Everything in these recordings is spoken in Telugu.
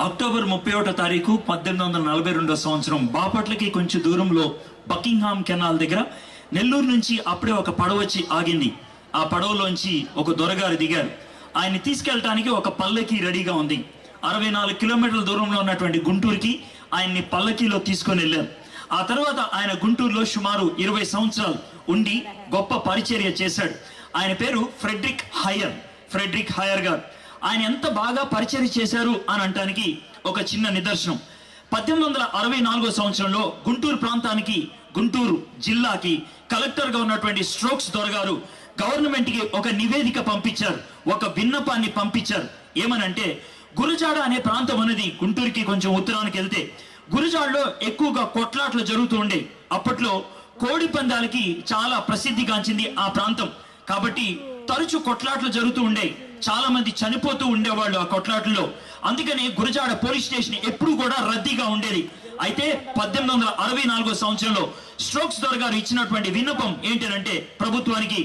అక్టోబర్ 31వ తారీఖు 1842 సంవత్సరం బాపట్లకి కొంచెం దూరంలో బకింగ్హామ్ కెనాల్ దగ్గర నెల్లూరు నుంచి అప్పుడే ఒక పడవ వచ్చి ఆగింది. ఆ పడవలోంచి ఒక దొరగారు దిగారు. ఆయన్ని తీసుకెళ్ళటానికి ఒక పల్లకి రెడీగా ఉంది. 64 కిలోమీటర్ల దూరంలో ఉన్నటువంటి గుంటూరుకి ఆయన్ని పల్లకీలో తీసుకొని వెళ్ళారు. ఆ తర్వాత ఆయన గుంటూరులో సుమారు 20 సంవత్సరాలు ఉండి గొప్ప పరిచర్య చేశాడు. ఆయన పేరు ఫ్రెడరిక్ హయర్ గారు. ఆయన ఎంత బాగా పరిచర్య చేశారు అని అంటానికి ఒక చిన్న నిదర్శనం. 1864 సంవత్సరంలో గుంటూరు ప్రాంతానికి, గుంటూరు జిల్లాకి కలెక్టర్గా ఉన్నటువంటి స్ట్రోక్స్ దొరగారు గవర్నమెంట్కి ఒక నివేదిక పంపించారు, ఒక విన్నపాన్ని పంపించారు. ఏమనంటే, గురజాడ అనే ప్రాంతం అనేది గుంటూరుకి కొంచెం ఉత్తరానికి వెళ్తే గురజాడలో ఎక్కువగా కొట్లాట్లు జరుగుతూ ఉండే. అప్పట్లో కోడి పందాలకి చాలా ప్రసిద్ధిగాంచింది ఆ ప్రాంతం. కాబట్టి తరచు కొట్లాట్లు జరుగుతూ ఉండే, చాలా మంది చనిపోతూ ఉండేవాళ్ళు ఆ కొట్లాట్లలో. అందుకని గురజాడ పోలీస్ స్టేషన్ ఎప్పుడు కూడా రద్దీగా ఉండేది. అయితే 1864 సంవత్సరంలో స్ట్రోక్స్ దొరగారు ఇచ్చినటువంటి విన్నపం ఏంటంటే ప్రభుత్వానికి,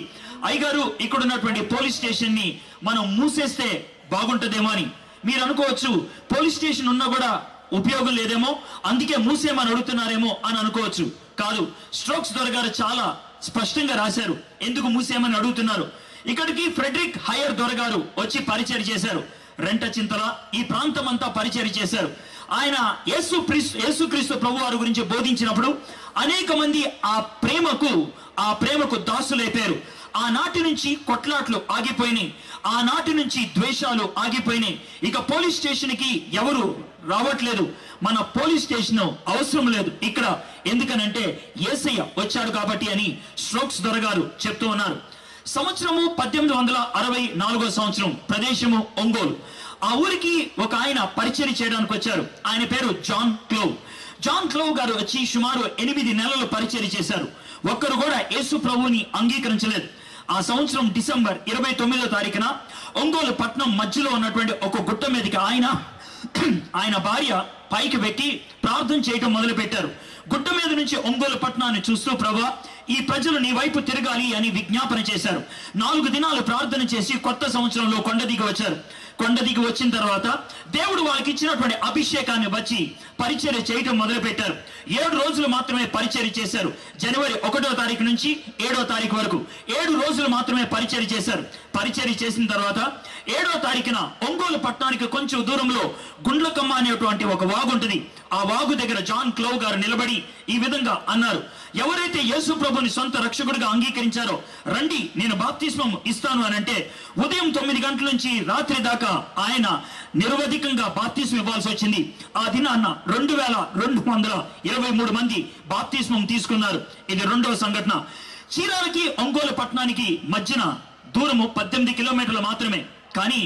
అయ్యగారు ఇక్కడ ఉన్నటువంటి పోలీస్ స్టేషన్ ని మనం మూసేస్తే బాగుంటదేమో అని. మీరు అనుకోవచ్చు, పోలీస్ స్టేషన్ ఉన్నా కూడా ఉపయోగం లేదేమో, అందుకే మూసేమని అడుగుతున్నారేమో అని అనుకోవచ్చు. కాదు, స్ట్రోక్స్ దొరగారు చాలా స్పష్టంగా రాశారు ఎందుకు మూసేమని అడుగుతున్నారు. ఇక్కడికి ఫ్రెడరిక్ హయర్ దొరగారు వచ్చి పరిచయం చేశారు. రెంట చింతల ఈ ప్రాంతం అంతా పరిచయం చేశారు. ఆయన యేసుక్రీస్తు ప్రభు వారి గురించి బోధించినప్పుడు అనేక మంది ఆ ప్రేమకు దాసులైపోయారు. ఆనాటి నుంచి కొట్లాట్లు ఆగిపోయినాయి, ఆనాటి నుంచి ద్వేషాలు ఆగిపోయినాయి. ఇక పోలీస్ స్టేషన్ కి ఎవరు రావట్లేదు, మన పోలీస్ స్టేషన్ అవసరం లేదు ఇక్కడ, ఎందుకనంటే యేసయ్య వచ్చాడు కాబట్టి అని స్ట్రోక్స్ దొరగారు చెప్తూ ఉన్నారు. సంవత్సరము 1864 సంవత్సరం, ప్రదేశము ఒంగోలు. ఆ ఊరికి ఒక ఆయన పరిచయం చేయడానికి వచ్చారు. ఆయన పేరు జాన్ క్లోవ్ గారు వచ్చి సుమారు 8 నెలలు పరిచయం చేశారు. ఒక్కరు కూడా యేసు ప్రభువుని అంగీకరించలేదు. ఆ సంవత్సరం డిసెంబర్ 29వ తారీఖున ఒంగోలు పట్నం మధ్యలో ఉన్నటువంటి ఒక గుట్ట మీదకి ఆయన భార్య పైకి వెక్కి ప్రార్థన చేయటం మొదలు పెట్టారు. గుట్ట మీద నుంచి ఒంగోలు పట్టణాన్ని చూస్తూ, ప్రభా, ఈ ప్రజలు నీ వైపు తిరగాలి అని విజ్ఞాపన చేశారు. 4 దినాలు ప్రార్థన చేసి కొత్త సంవత్సరంలో కొండ దిగి వచ్చారు. కొండ దిగి వచ్చిన తర్వాత దేవుడు వాళ్ళకి ఇచ్చినటువంటి అభిషేకాన్ని వచ్చి పరిచర్య చేయటం మొదలు పెట్టారు. 7 రోజులు మాత్రమే పరిచర్య చేశారు. జనవరి 1వ తారీఖు నుంచి 7వ తారీఖు వరకు 7 రోజులు మాత్రమే పరిచర్య చేశారు. పరిచర్య చేసిన తర్వాత 7వ తారీఖున ఒంగోలు పట్టణానికి కొంచెం దూరంలో గుండ్లకమ్మ అనేటువంటి ఒక వాగు ఉంటుంది. ఆ వాగు దగ్గర జాన్ క్లోవ్ గారు నిలబడి ఈ విధంగా అన్నారు, ఎవరైతే యేసు ప్రభుని సొంత రక్షకుడిగా అంగీకరించారో రండి, నేను బాప్తిస్మం ఇస్తాను అని అంటే, ఉదయం 9 గంటల నుంచి రాత్రి దాకా ఆయన నిరవధికంగా బాప్తిస్మం ఇవ్వాల్సి వచ్చింది. ఆ దినాన్న 2223 మంది బాప్తిస్మం తీసుకున్నారు. ఇది 2వ సంఘటన. చీరాలకి ఒంగోలు పట్టణానికి మధ్యన దూరము 18 కిలోమీటర్లు మాత్రమే. కానీ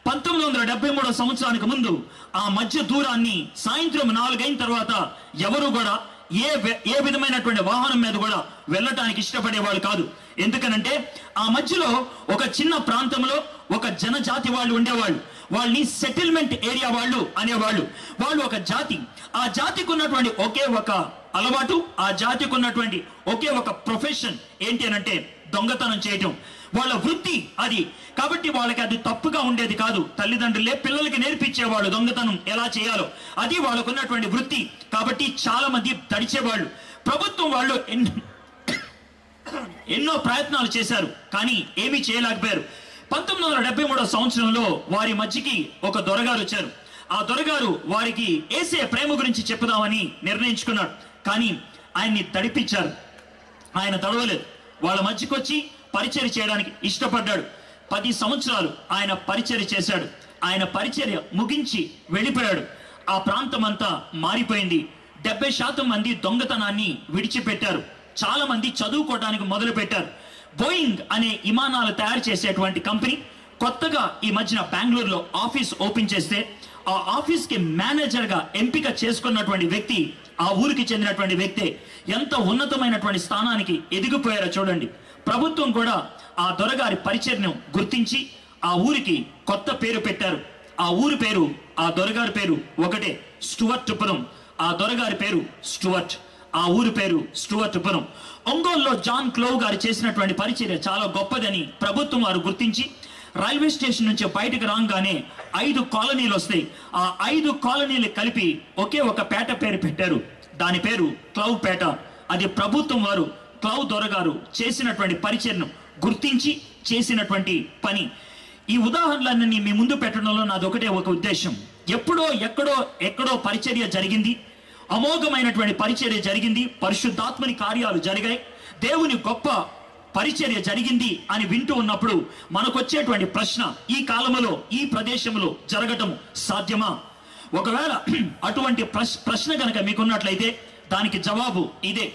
1973 సంవత్సరానికి ముందు ఆ మధ్య దూరాన్ని సాయంత్రం 4 అయిన తర్వాత ఎవరు కూడా ఏ విధమైనటువంటి వాహనం మీద కూడా వెళ్ళటానికి ఇష్టపడేవాళ్ళు కాదు. ఎందుకనంటే ఆ మధ్యలో ఒక చిన్న ప్రాంతంలో ఒక జనజాతి వాళ్ళు ఉండేవాళ్ళు. వాళ్ళని సెటిల్మెంట్ ఏరియా వాళ్ళు అనేవాళ్ళు. వాళ్ళు ఒక జాతి. ఆ జాతికి ఉన్నటువంటి ఒకే ఒక అలవాటు, ఆ జాతికి ఉన్నటువంటి ఒకే ఒక ప్రొఫెషన్ ఏంటి అనంటే దొంగతనం చేయటం. వాళ్ళ వృత్తి అది. కాబట్టి వాళ్ళకి అది తప్పుగా ఉండేది కాదు. తల్లిదండ్రులే పిల్లలకి నేర్పించేవాళ్ళు దొంగతనం ఎలా చేయాలో. అది వాళ్ళకున్నటువంటి వృత్తి. కాబట్టి చాలా మంది తడిచేవాళ్ళు. ప్రభుత్వం వాళ్ళు ఎన్నో ప్రయత్నాలు చేశారు, కానీ ఏమీ చేయలేకపోయారు. 1973 సంవత్సరంలో వారి మధ్యకి ఒక దొరగారు వచ్చారు. ఆ దొరగారు వారికి యేసయ్య ప్రేమ గురించి చెప్పుదామని నిర్ణయించుకున్నాడు. కానీ ఆయన్ని తడిపించారు. ఆయన తడవలేదు. వాళ్ళ మధ్యకి వచ్చి పరిచర్య చేయడానికి ఇష్టపడ్డాడు. 10 సంవత్సరాలు ఆయన పరిచర్య చేశాడు. ఆయన పరిచర్య ముగించి వెళ్ళిపోయాడు. ఆ ప్రాంతం అంతా మారిపోయింది. 70% మంది దొంగతనాన్ని విడిచిపెట్టారు. చాలా మంది చదువుకోవడానికి మొదలు పెట్టారు. బోయింగ్ అనే విమానాలు తయారు చేసేటువంటి కంపెనీ కొత్తగా ఈ మధ్యన బెంగళూరులో ఆఫీస్ ఓపెన్ చేస్తే, ఆ ఆఫీస్ కి మేనేజర్ గా ఎంపిక చేసుకున్నటువంటి వ్యక్తి ఆ ఊరికి చెందినటువంటి వ్యక్తే. ఎంత ఉన్నతమైనటువంటి స్థానానికి ఎదిగిపోయారో చూడండి. ప్రభుత్వం కూడా ఆ దొరగారి పరిచర్ను గుర్తించి ఆ ఊరికి కొత్త పేరు పెట్టారు. ఆ ఊరి పేరు, ఆ దొరగారి పేరు ఒకటే, స్టూవర్ట్పురం. ఆ దొరగారి పేరు స్టూవర్ట్, ఆ ఊరి పేరు స్టూవర్ట్పురం. ఒంగోలులో జాన్ క్లోవ్ గారు చేసినటువంటి పరిచర్య చాలా గొప్పదని ప్రభుత్వం వారు గుర్తించి రైల్వే స్టేషన్ నుంచి బయటకు రాగానే 5 కాలనీలు వస్తాయి. ఆ 5 కాలనీలు కలిపి ఒకే ఒక పేట పేరు పెట్టారు. దాని పేరు క్లవ్ పేట. అది ప్రభుత్వం వారు క్లవ్ దొరగారు చేసినటువంటి పరిచర్ను గుర్తించి చేసినటువంటి పని. ఈ ఉదాహరణలన్నీ మీ ముందు పెట్టడంలో నాది ఒకటే ఒక ఉద్దేశం. ఎప్పుడో ఎక్కడో పరిచర్య జరిగింది, అమోఘమైనటువంటి పరిచర్య జరిగింది, పరిశుద్ధాత్మని కార్యాలు జరిగాయి, దేవుని గొప్ప పరిచర్య జరిగింది అని వింటూ ఉన్నప్పుడు మనకొచ్చేటువంటి ప్రశ్న, ఈ కాలంలో ఈ ప్రదేశంలో జరగటం సాధ్యమా? ఒకవేళ అటువంటి ప్రశ్న కనుక మీకున్నట్లయితే దానికి జవాబు ఇదే.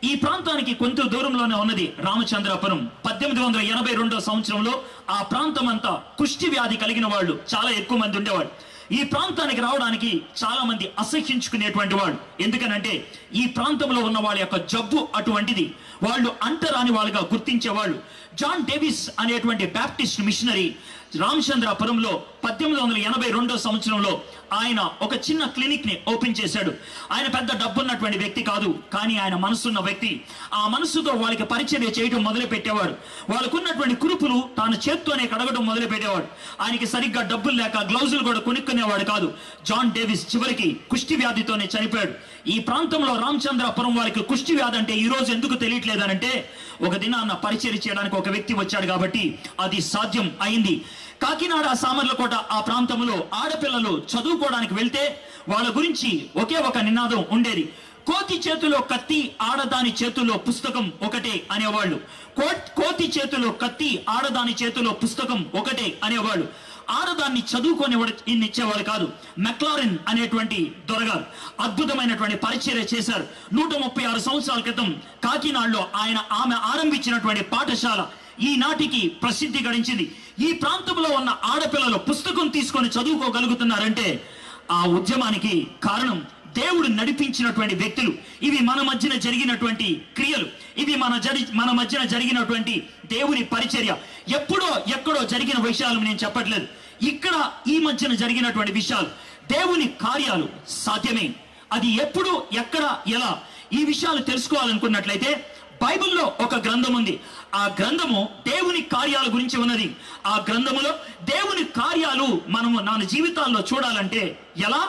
ఈ ప్రాంతానికి కొంత దూరంలోనే ఉన్నది రామచంద్రాపురం. 1882 సంవత్సరంలో ఆ ప్రాంతం అంతా కుష్టి వ్యాధి కలిగిన వాళ్ళు చాలా ఎక్కువ మంది ఉండేవాళ్ళు. ఈ ప్రాంతానికి రావడానికి చాలా మంది అసహ్యించుకునేటువంటి వాళ్ళు. ఎందుకనంటే ఈ ప్రాంతంలో ఉన్న వాళ్ళ యొక్క జబ్బు అటువంటిది. వాళ్ళు అంటరాని వాళ్ళుగా గుర్తించేవాళ్ళు. జాన్ డేవిస్ అనేటువంటి బ్యాప్టిస్ట్ మిషనరీ రామచంద్రాపురంలో 1882 సంవత్సరంలో ఆయన ఒక చిన్న క్లినిక్ ని ఓపెన్ చేశాడు. ఆయన పెద్ద డబ్బున్నటువంటి వ్యక్తి కాదు, కానీ ఆయన మనసున్న వ్యక్తి. ఆ మనసుతో వాళ్ళకి పరిచర్య చేయడం మొదలు పెట్టేవాడు. వాళ్ళకున్నటువంటి కురుపులు తాను చేత్తోనే కడగడం మొదలు పెట్టేవాడు. ఆయనకి సరిగ్గా డబ్బులు లేక గ్లౌజులు కూడా కొనుక్కునేవాడు కాదు. జాన్ డేవిస్ చివరికి కుష్టి వ్యాధితోనే చనిపోయాడు. ఈ ప్రాంతంలో రామచంద్రాపురం వారికి కుష్టి వ్యాధి అంటే ఈ రోజు ఎందుకు తెలియట్లేదనంటే, ఒక దినాన్న పరిచర్య చేయడానికి ఒక వ్యక్తి వచ్చాడు కాబట్టి అది సాధ్యం అయింది. కాకినాడ, సామర్లకోట ఆ ప్రాంతంలో ఆడపిల్లలు చదువుకోవడానికి వెళ్తే వాళ్ళ గురించి ఒకే ఒక నినాదం ఉండేది. కోతి చేతిలో కత్తి, ఆడదాని చేతిలో పుస్తకం ఒకటే అనేవాళ్ళు. కోతి చేతిలో కత్తి, ఆడదాని చేతిలో పుస్తకం ఒకటే అనేవాళ్ళు. ఆడదాన్ని చదువుకొని ఇచ్చేవాళ్ళు కాదు. మెక్లారిన్ అనేటువంటి దొరగారు అద్భుతమైనటువంటి పరిచర్య చేశారు. 136 సంవత్సరాల క్రితం కాకినాడలో ఆమె ఆరంభించినటువంటి పాఠశాల ఈనాటికి ప్రసిద్ధి గడించింది. ఈ ప్రాంతంలో ఉన్న ఆడపిల్లలు పుస్తకం తీసుకొని చదువుకోగలుగుతున్నారంటే ఆ ఉద్యమానికి కారణం దేవుడు నడిపించినటువంటి వ్యక్తులు. ఇవి మన మధ్యన జరిగినటువంటి క్రియలు, ఇవి మన మధ్యన జరిగినటువంటి దేవుని పరిచర్య. ఎక్కడో జరిగిన విషయాలు నేను చెప్పట్లేదు. ఇక్కడ ఈ మధ్యన జరిగినటువంటి విషయాలు, దేవుని కార్యాలు సాధ్యమే. అది ఎప్పుడు, ఎక్కడ, ఎలా, ఈ విషయాలు తెలుసుకోవాలనుకున్నట్లయితే బైబిల్లో ఒక గ్రంథం ఉంది. ఆ గ్రంథము దేవుని కార్యాల గురించి ఉన్నది. ఆ గ్రంథములో దేవుని కార్యాలు మనము మన జీవితాల్లో చూడాలంటే ఎలా,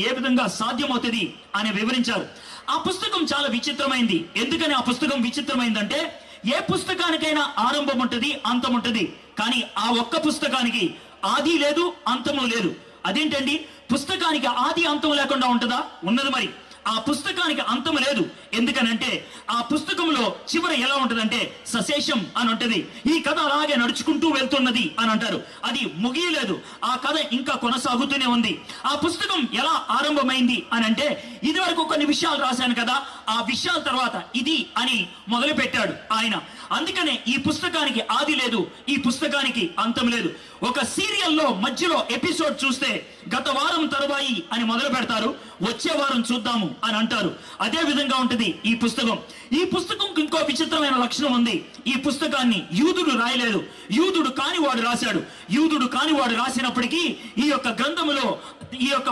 ఏ విధంగా సాధ్యమవుతుంది అని వివరించారు. ఆ పుస్తకం చాలా విచిత్రమైంది. ఎందుకని ఆ పుస్తకం విచిత్రమైందంటే, ఏ పుస్తకానికైనా ఆరంభం ఉంటుంది, అంతం ఉంటుంది. కానీ ఆ ఒక్క పుస్తకానికి ఆది లేదు, అంతము లేదు. అదేంటండి, పుస్తకానికి ఆది అంతం లేకుండా ఉంటుందా? ఉన్నది. మరి ఆ పుస్తకానికి అంతం లేదు. ఎందుకనంటే ఆ పుస్తకంలో చివర ఎలా ఉంటదంటే సశేషం అని ఉంటది. ఈ కథ అలాగే నడుచుకుంటూ వెళ్తున్నది అని అంటారు. అది ముగియలేదు, ఆ కథ ఇంకా కొనసాగుతూనే ఉంది. ఆ పుస్తకం ఎలా ఆరంభమైంది అని అంటే, ఇది వరకు కొన్ని విషయాలు రాశాను కదా, ఆ విషయాల తర్వాత ఇది అని మొదలు పెట్టాడు ఆయన. అందుకనే ఈ పుస్తకానికి ఆది లేదు, ఈ పుస్తకానికి అంతం లేదు. ఒక సీరియల్లో మధ్యలో ఎపిసోడ్ చూస్తే గత వారం తరువాయి అని మొదలు పెడతారు, వచ్చే వారం చూద్దాము అని అంటారు. అదే విధంగా ఉంటది ఈ పుస్తకం. ఈ పుస్తకంకి ఇంకో విచిత్రమైన లక్షణం ఉంది. ఈ పుస్తకాన్ని యూదుడు రాయలేదు, యూదుడు కాని వాడు రాశాడు. యూదుడు కాని వాడు రాసినప్పటికీ ఈ యొక్క గ్రంథములో, ఈ యొక్క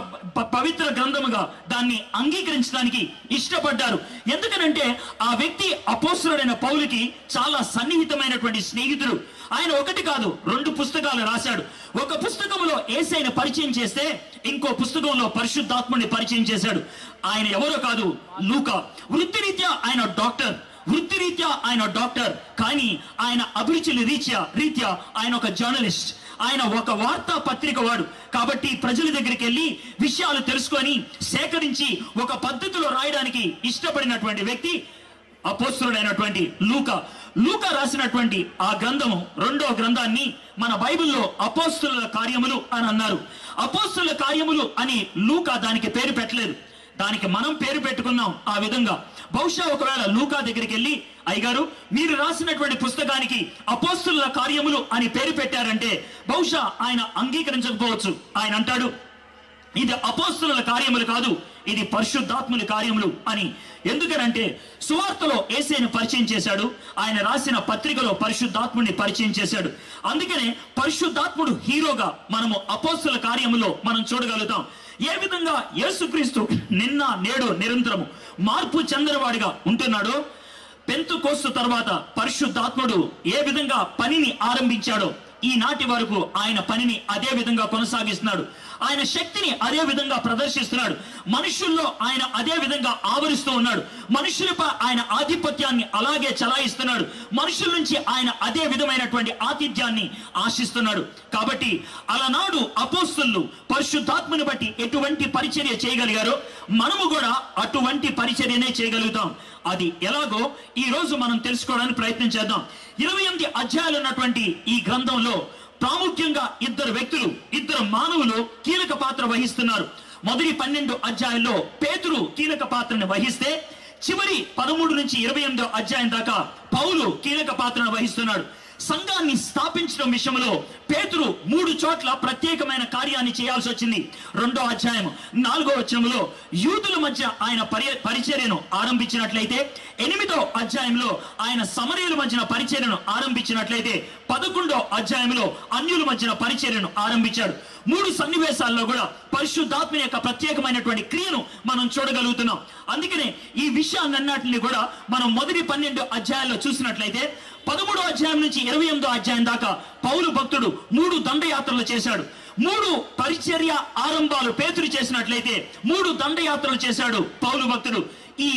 పవిత్ర గ్రంథముగా దాన్ని అంగీకరించడానికి ఇష్టపడ్డారు. ఎందుకనంటే ఆ వ్యక్తి అపోస్తలుడైన పౌలుకి చాలా సన్నిహితమైనటువంటి స్నేహితుడు. ఆయన ఒకటి కాదు 2 పుస్తకాలు రాశాడు. ఒక పుస్తకంలో యేసయ్యను పరిచయం చేస్తే ఇంకో పుస్తకంలో పరిశుద్ధాత్ముడిని పరిచయం చేశాడు. ఆయన ఎవరో కాదు, లూకా. వృత్తిరీత్యా ఆయన డాక్టర్, కానీ ఆయన అభిరుచుల రీత్యా ఆయన ఒక జర్నలిస్ట్. ఆయన ఒక వార్తా పత్రిక వాడు. కాబట్టి ప్రజల దగ్గరికి వెళ్ళి విషయాలు తెలుసుకొని సేకరించి ఒక పద్ధతిలో రాయడానికి ఇష్టపడినటువంటి వ్యక్తి అపోస్తలుడైనటువంటి లూకా రాసినటువంటి ఆ గ్రంథము, 2వ గ్రంథాన్ని మన బైబిల్లో అపోస్తలుల కార్యములు అని అన్నారు. అపోస్తలుల కార్యములు అని లూకా దానికి పేరు పెట్టలేదు, దానికి మనం పేరు పెట్టుకున్నాం ఆ విధంగా. బహుశా ఒకవేళ లూకా దగ్గరికి వెళ్ళి, అయ్యగారు మీరు రాసినటువంటి పుస్తకానికి అపోస్తలుల కార్యములు అని పేరు పెట్టారంటే బహుశా ఆయన అంగీకరించకపోవచ్చు. ఆయన అంటాడు, ఇది అపోస్తలుల కార్యములు కాదు, ఇది పరిశుద్ధాత్ముని కార్యములు అని. ఎందుకనంటే సువార్తలో యేసయ్యను పరిచయం చేశాడు, ఆయన రాసిన పత్రికలో పరిశుద్ధాత్ముడిని పరిచయం చేశాడు. అందుకనే పరిశుద్ధాత్ముడు హీరోగా మనము అపోస్తలుల కార్యములో మనం చూడగలుగుతాం. ఏ విధంగా యేసుక్రీస్తు నిన్న నేడు నిరంతరము మార్పు చెందనివాడిగా ఉంటున్నాడో, పెంతెకోస్తు తర్వాత పరిశుద్ధాత్ముడు ఏ విధంగా పనిని ఆరంభించాడో, ఈనాటి వరకు ఆయన పనిని అదే విధంగా కొనసాగిస్తున్నాడు. ఆయన శక్తిని అదే విధంగా ప్రదర్శిస్తున్నాడు. మనుషుల్లో ఆయన అదే విధంగా ఆవరిస్తూ ఉన్నాడు. మనుషులపై ఆయన ఆధిపత్యాన్ని అలాగే చలాయిస్తున్నాడు. మనుషుల నుంచి ఆయన అదే విధమైనటువంటి ఆతిథ్యాన్ని ఆశిస్తున్నాడు. కాబట్టి అలనాడు అపోస్తలులు పరిశుద్ధాత్మని బట్టి ఎటువంటి పరిచర్య చేయగలిగారో మనము కూడా అటువంటి పరిచర్యనే చేయగలుగుతాం. అది ఎలాగో ఈ రోజు మనం తెలుసుకోవడానికి ప్రయత్నం చేద్దాం. 28 అధ్యాయాలు ఉన్నటువంటి ఈ గ్రంథంలో ప్రాముఖ్యంగా ఇద్దరు మానవులు కీలక పాత్ర వహిస్తున్నారు. మొదటి 12 అధ్యాయాల్లో పేతురు కీలక పాత్రను వహిస్తే చివరి 13 నుంచి 28 అధ్యాయం దాకా పౌలు కీలక పాత్రను వహిస్తున్నాడు. సంఘాన్ని స్థాపించడం విషయంలో పేతురు 3 చోట్ల ప్రత్యేకమైన కార్యాన్ని చేయాల్సి వచ్చింది. 2వ అధ్యాయం 4వ వచనంలో యూదుల మధ్య ఆయన పరిచర్యను ఆరంభించినట్లయితే, 8వ అధ్యాయంలో ఆయన సమరయుల మధ్యన పరిచర్యను ఆరంభించినట్లయితే, 11వ అధ్యాయంలో అన్యుల మధ్యన పరిచర్యను ఆరంభించాడు. 3 సన్నివేశాల్లో కూడా పరిశుద్ధాత్మ యొక్క ప్రత్యేకమైనటువంటి క్రియను మనం చూడగలుగుతున్నాం. అందుకనే ఈ విషయాలన్నింటినీ కూడా మనం మొదటి 12 అధ్యాయాల్లో చూసినట్లయితే 13వ అధ్యాయం నుంచి 28వ అధ్యాయం దాకా పౌలు భక్తుడు 3 దండయాత్రలు చేశాడు. 3 పరిచర్య ఆరంభాలు పేతురు చేసినట్లయితే 3 దండయాత్రలు చేశాడు పౌలు భక్తుడు. ఈ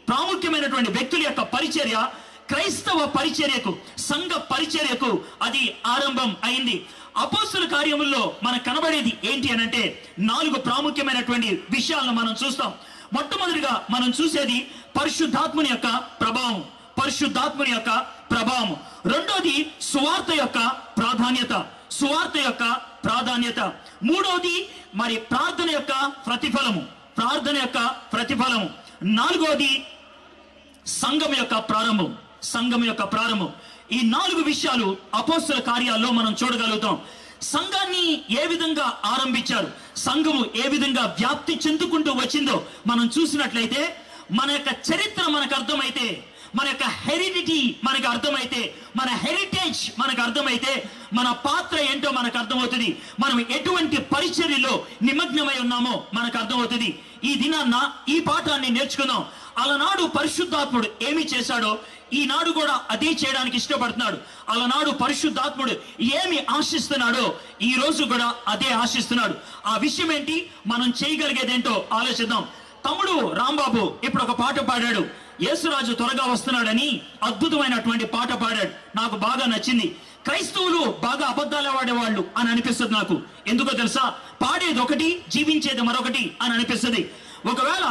ప్రాముఖ్యమైనటువంటి వ్యక్తుల యొక్క పరిచర్య క్రైస్తవ పరిచర్యకు, సంఘ పరిచర్యకు అది ఆరంభం అయింది. అపోస్తల కార్యముల్లో మనకు కనబడేది ఏంటి అనంటే 4 ప్రాముఖ్యమైనటువంటి విషయాలను మనం చూస్తాం. మొట్టమొదటిగా మనం చూసేది పరిశుద్ధాత్మని యొక్క ప్రభావం. రెండోది సువార్త యొక్క ప్రాధాన్యత. మూడోది మరి ప్రార్థన యొక్క ప్రతిఫలము. నాలుగోది సంఘం యొక్క ప్రారంభం. ఈ 4 విషయాలు అపోస్తల కార్యాల్లో మనం చూడగలుగుతాం. సంఘాన్ని ఏ విధంగా ఆరంభించారు, సంఘము ఏ విధంగా వ్యాప్తి చెందుకుంటూ వచ్చిందో మనం చూసినట్లయితే మన యొక్క చరిత్ర మనకు అర్థమైతే, మన యొక్క హెరిడిటీ మనకు అర్థమైతే, మన హెరిటేజ్ మనకు అర్థమైతే, మన పాత్ర ఏంటో మనకు అర్థమవుతుంది. మనం ఎటువంటి పరిచర్యలో నిమగ్నమై ఉన్నామో మనకు అర్థమవుతుంది. ఈ దినాన్న ఈ పాఠాన్ని నేర్చుకుందాం. అలనాడు పరిశుద్ధాత్ముడు ఏమి చేశాడో ఈనాడు కూడా అదే చేయడానికి ఇష్టపడుతున్నాడు. అలనాడు పరిశుద్ధాత్ముడు ఏమి ఆశిస్తున్నాడో ఈ రోజు కూడా అదే ఆశిస్తున్నాడు. ఆ విషయం ఏంటి, మనం చేయగలిగేదేంటో ఆలోచిద్దాం. తమ్ముడు రాంబాబు ఇప్పుడు ఒక పాట పాడాడు, యేసురాజు త్వరగా వస్తున్నాడని. అద్భుతమైనటువంటి పాట పాడాడు, నాకు బాగా నచ్చింది. క్రైస్తవులు బాగా అబద్ధాలు ఆడేవాళ్ళు అని అనిపిస్తుంది నాకు. ఎందుకో తెలుసా, పాడేది ఒకటి, జీవించేది మరొకటి అని అనిపిస్తుంది. ఒకవేళ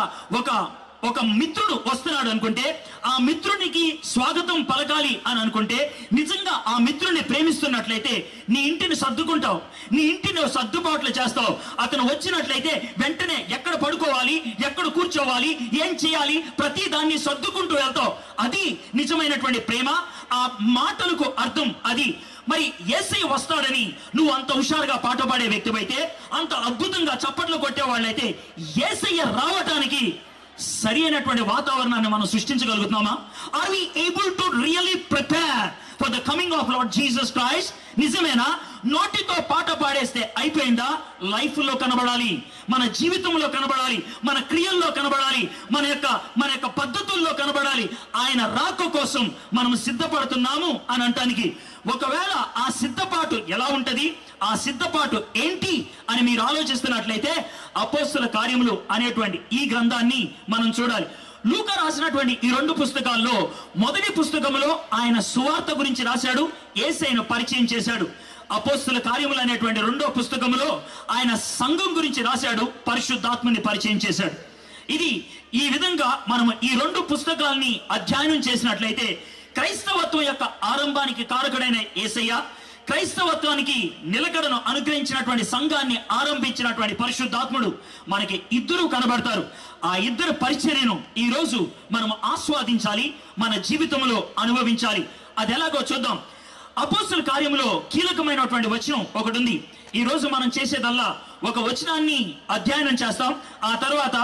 ఒక మిత్రుడు వస్తున్నాడు అనుకుంటే ఆ మిత్రునికి స్వాగతం పలకాలి అని అనుకుంటే, నిజంగా ఆ మిత్రుని ప్రేమిస్తున్నట్లయితే నీ ఇంటిని సర్దుకుంటావు, నీ ఇంటిని సర్దుబాట్లు చేస్తావు. అతను వచ్చినట్లయితే వెంటనే ఎక్కడ పడుకోవాలి, ఎక్కడ కూర్చోవాలి, ఏం చేయాలి, ప్రతి దాన్ని సర్దుకుంటూ వెళ్తావు. అది నిజమైనటువంటి ప్రేమ. ఆ మాటలకు అర్థం అది. మరి యేసయ్య వస్తాడని నువ్వు అంత హుషారుగా పాట పాడే వ్యక్తివైతే, అంత అద్భుతంగా చప్పట్లు కొట్టే వాళ్ళైతే, యేసయ్య రావటానికి సరి అయినటువంటి వాతావరణాన్ని మనం సృష్టించగలుగుతున్నామా? Are we able to really prepare for the coming of Lord Jesus Christ? నిజమేనా? నోటితో పాట పాడేస్తే అయిపోయిందా? లైఫ్ లో కనబడాలి, మన జీవితంలో కనబడాలి, మన క్రియల్లో కనబడాలి, మన యొక్క పద్ధతుల్లో కనబడాలి. ఆయన రాక కోసం మనం సిద్ధపడుతున్నాము అని అంటానికి. ఒకవేళ ఆ సిద్ధపాటు ఎలా ఉంటది, ఆ సిద్ధపాటు ఏంటి అని మీరు ఆలోచిస్తున్నట్లయితే అపోస్తల కార్యములు అనేటువంటి ఈ గ్రంథాన్ని మనం చూడాలి. లూకా రాసినటువంటి ఈ 2 పుస్తకాల్లో మొదటి పుస్తకంలో ఆయన సువార్త గురించి రాశాడు, యేసయ్యను పరిచయం చేశాడు. అపోస్తల కార్యములు అనేటువంటి 2వ పుస్తకంలో ఆయన సంఘం గురించి రాశాడు, పరిశుద్ధాత్మని పరిచయం చేశాడు. ఈ విధంగా మనం ఈ 2 పుస్తకాలని అధ్యయనం చేసినట్లయితే క్రైస్తవత్వం యొక్క ఆరంభానికి కారకుడైన యేసయ్య, క్రైస్తవత్వానికి నిలకడను అనుగ్రహించినటువంటి సంఘాన్ని ఆరంభించినటువంటి పరిశుద్ధాత్ముడు మనకి ఇద్దరు కనబడతారు. ఆ ఇద్దరు పరిచర్యను ఈ రోజు మనం ఆస్వాదించాలి, మన జీవితంలో అనుభవించాలి. అది ఎలాగో చూద్దాం. అపోస్తల కార్యములో కీలకమైనటువంటి వచనం ఒకటి ఉంది. ఈ రోజు మనం చేసేదల్లా ఒక వచనాన్ని అధ్యయనం చేస్తాం. ఆ తర్వాత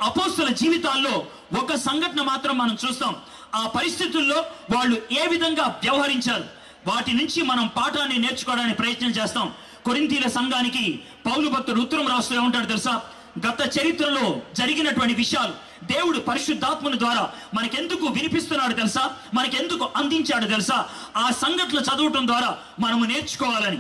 అపోస్తల జీవితాల్లో ఒక సంఘటన మాత్రం మనం చూస్తాం. ఆ పరిస్థితుల్లో వాళ్ళు ఏ విధంగా వ్యవహరించారు, వాటి నుంచి మనం పాఠాన్ని నేర్చుకోవడానికి ప్రయత్నం చేస్తాం. కొరింథీల సంఘానికి పౌలు భక్తుడు ఉత్తరం రాస్తూ ఏమంటాడు తెలుసా? గత చరిత్రలో జరిగినటువంటి విషయాలు, దేవుడు పరిశుద్ధాత్మని ద్వారా మనకెందుకు వినిపిస్తున్నాడు తెలుసా, మనకెందుకు అందించాడు తెలుసా? ఆ సంగతులు చదవటం ద్వారా మనము నేర్చుకోవాలని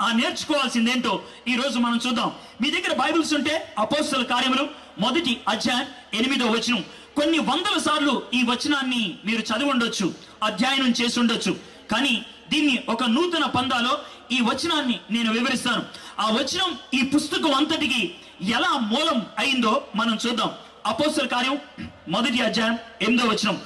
ఆ నేర్చుకోవాల్సిందేంటో ఈ రోజు మనం చూద్దాం. మీ దగ్గర బైబిల్స్ ఉంటే అపోస్తలుల కార్యములు 1వ అధ్యాయం 8వ వచనం. కొన్ని వందల సార్లు ఈ వచనాన్ని మీరు చదివి ఉండొచ్చు, అధ్యయనం చేసి ఉండొచ్చు. కానీ దీన్ని ఒక నూతన పందాలో ఈ వచనాన్ని నేను వివరిస్తాను. ఆ వచనం ఈ పుస్తకం అంతటికి ఎలా మూలం అయిందో మనం చూద్దాం. అపోస్తలుల కార్యం 1వ అధ్యాయం 8వ వచనం.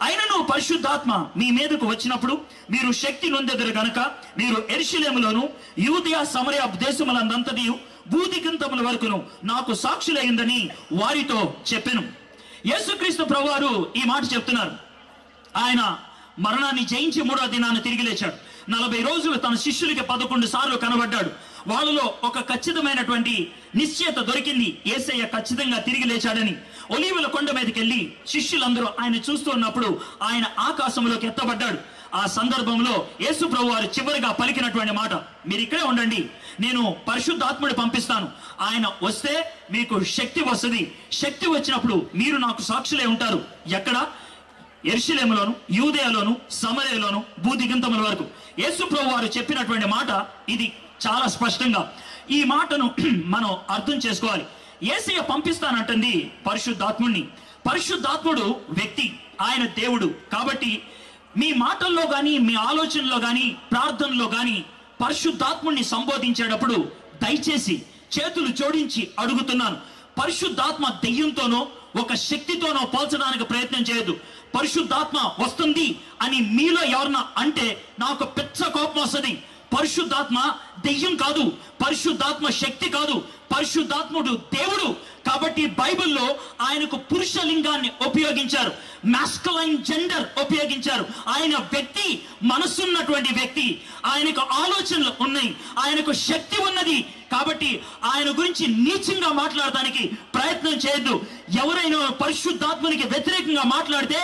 అయినను పరిశుద్ధాత్మ మీ మీదకు వచ్చినప్పుడు మీరు శక్తి నొందెదరు గనుక మీరు యెరూషలేములోను యూదయ సమరయ దేశములందంతటియు భూదిగంతముల వరకును నాకు సాక్షులైందని వారితో చెప్పెను. యేసుక్రీస్తు ప్రభువారు ఈ మాట చెప్తున్నారు. ఆయన మరణాన్ని జయించి 3వ దినాన్ని తిరిగి లేచాడు. 40 రోజులు తన శిష్యులకి 11 సార్లు కనబడ్డాడు. వాళ్ళలో ఒక ఖచ్చితమైనటువంటి నిశ్చయత దొరికింది, యేసయ్య ఖచ్చితంగా తిరిగి లేచాడని. ఒలీవల కొండ మీదకి వెళ్ళి శిష్యులందరూ ఆయన చూస్తూ ఉన్నప్పుడు ఆయన ఆకాశంలోకి ఎత్తబడ్డాడు. ఆ సందర్భంలో యేసు ప్రభువారు చివరిగా పలికినటువంటి మాట, మీరు ఇక్కడే ఉండండి, నేను పరిశుద్ధాత్ముడు పంపిస్తాను. ఆయన వస్తే మీకు శక్తి వస్తుంది. శక్తి వచ్చినప్పుడు మీరు నాకు సాక్షులే ఉంటారు. ఎక్కడ? యెరూషలేములోను యూదయలోను సమరయలోను భూదిగంతముల వరకు. యేసు ప్రభువారు చెప్పినటువంటి మాట ఇది. చాలా స్పష్టంగా ఈ మాటను మనం అర్థం చేసుకోవాలి. యేసయ్య పంపిస్తానంటుంది పరిశుద్ధాత్ముడిని. పరిశుద్ధాత్ముడు వ్యక్తి, ఆయన దేవుడు. కాబట్టి మీ మాటల్లో కానీ మీ ఆలోచనలో కానీ ప్రార్థనలో కానీ పరిశుద్ధాత్ముడిని సంబోధించేటప్పుడు దయచేసి చేతులు జోడించి అడుగుతున్నాను, పరిశుద్ధాత్మ దెయ్యంతోనో ఒక శక్తితోనో పోల్చడానికి ప్రయత్నం చేయొద్దు. పరిశుద్ధాత్మ వస్తుంది అని మీలో ఎవరన్నా అంటే నాకు పెద్ద కోపం వస్తుంది. పరిశుద్ధాత్మ దెయ్యం కాదు, పరిశుద్ధాత్మ శక్తి కాదు, పరిశుద్ధాత్ముడు దేవుడు. కాబట్టి బైబిల్లో ఆయనకు పురుష లింగాన్ని ఉపయోగించారు, మాస్కులైన్ జెండర్ ఉపయోగించారు. ఆయన వ్యక్తి, మనసున్నటువంటి వ్యక్తి, ఆయనకు ఆలోచనలు ఉన్నాయి, ఆయనకు శక్తి ఉన్నది. కాబట్టి ఆయన గురించి నీచంగా మాట్లాడటానికి ప్రయత్నం చేయొద్దు. ఎవరైనా పరిశుద్ధాత్మనికి వ్యతిరేకంగా మాట్లాడితే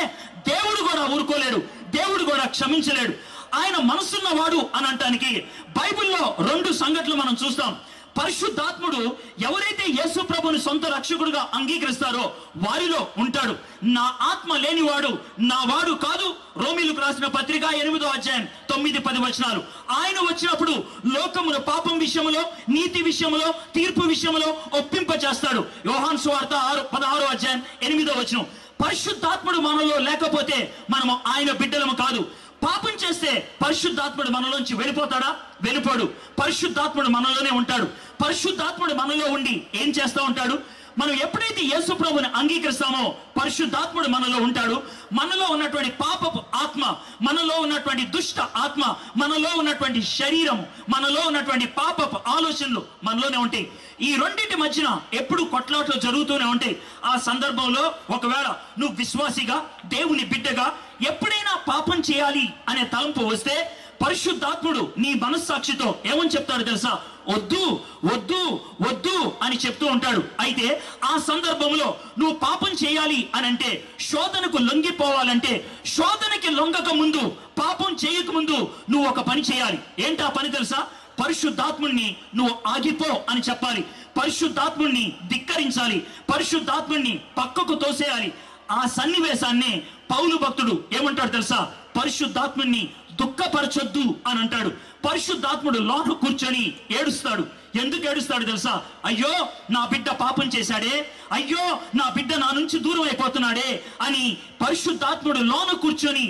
దేవుడు కూడా ఊరుకోలేడు, దేవుడు కూడా క్షమించలేడు. ఆయన మనసున్నవాడు అని అంటానికి బైబిల్లో 2 సంఘటనలు మనం చూస్తాం. పరిశుద్ధాత్ముడు ఎవరైతే యేసు ప్రభుని సొంత రక్షకుడుగా అంగీకరిస్తారో వారిలో ఉంటాడు. నా ఆత్మ లేనివాడు నా వాడు కాదు. రోమీయులకు రాసిన పత్రిక 8వ అధ్యాయం 9-10 వచనాలు. ఆయన వచ్చినప్పుడు లోకమును పాపం విషయంలో, నీతి విషయంలో, తీర్పు విషయంలో ఒప్పింపచేస్తాడు. యోహాను సువార్త 16వ అధ్యాయం 8వ వచనం. పరిశుద్ధాత్ముడు మనలో లేకపోతే మనము ఆయన బిడ్డలము కాదు. పాపం చేస్తే పరిశుద్ధాత్ముడు మనలోంచి వెళ్ళిపోతాడా? వెళ్ళిపోడు. పరిశుద్ధాత్ముడు మనలోనే ఉంటాడు. పరిశుద్ధాత్ముడు మనలో ఉండి ఏం చేస్తూ ఉంటాడు? మనం ఎప్పుడైతే యేసు ప్రభుని అంగీకరిస్తామో పరిశుద్ధాత్ముడు మనలో ఉంటాడు. మనలో ఉన్నటువంటి పాపపు ఆత్మ, మనలో ఉన్నటువంటి దుష్ట ఆత్మ, మనలో ఉన్నటువంటి శరీరం, మనలో ఉన్నటువంటి పాపపు ఆలోచనలు మనలోనే ఉంటాయి. ఈ రెండింటి మధ్యన ఎప్పుడు కొట్లాట్లు జరుగుతూనే ఉంటాయి. ఆ సందర్భంలో ఒకవేళ నువ్వు విశ్వాసిగా, దేవుని బిడ్డగా ఎప్పుడైనా పాపం చేయాలి అనే తలంపు వస్తే పరిశుద్ధాత్ముడు నీ మనస్సాక్షితో ఏమని చెప్తాడు తెలుసా? వద్దు వద్దు వద్దు అని చెప్తూ ఉంటాడు. అయితే ఆ సందర్భంలో నువ్వు పాపం చేయాలి అని అంటే, శోధనకు లొంగిపోవాలంటే, శోధనకి లొంగక ముందు, పాపం చేయక ముందు నువ్వు ఒక పని చేయాలి. ఏంటి ఆ పని తెలుసా? పరిశుద్ధాత్ముడిని నువ్వు ఆగిపో అని చెప్పాలి. పరిశుద్ధాత్ముడిని ధిక్కరించాలి. పరిశుద్ధాత్ముడిని పక్కకు తోసేయాలి. ఆ సన్నివేశాన్ని పౌలు భక్తుడు ఏమంటాడు తెలుసా? పరిశుద్ధాత్ముడిని దుఃఖపరచొద్దు అని అంటాడు. పరిశుద్ధాత్ముడు లోపల కూర్చొని ఏడుస్తాడు. ఎందుకు ఏడుస్తాడు తెలుసా? అయ్యో నా బిడ్డ పాపం చేశాడే, అయ్యో నా బిడ్డ నా నుంచి దూరం అయిపోతున్నాడే అని పరిశుద్ధాత్ముడు లోన కూర్చొని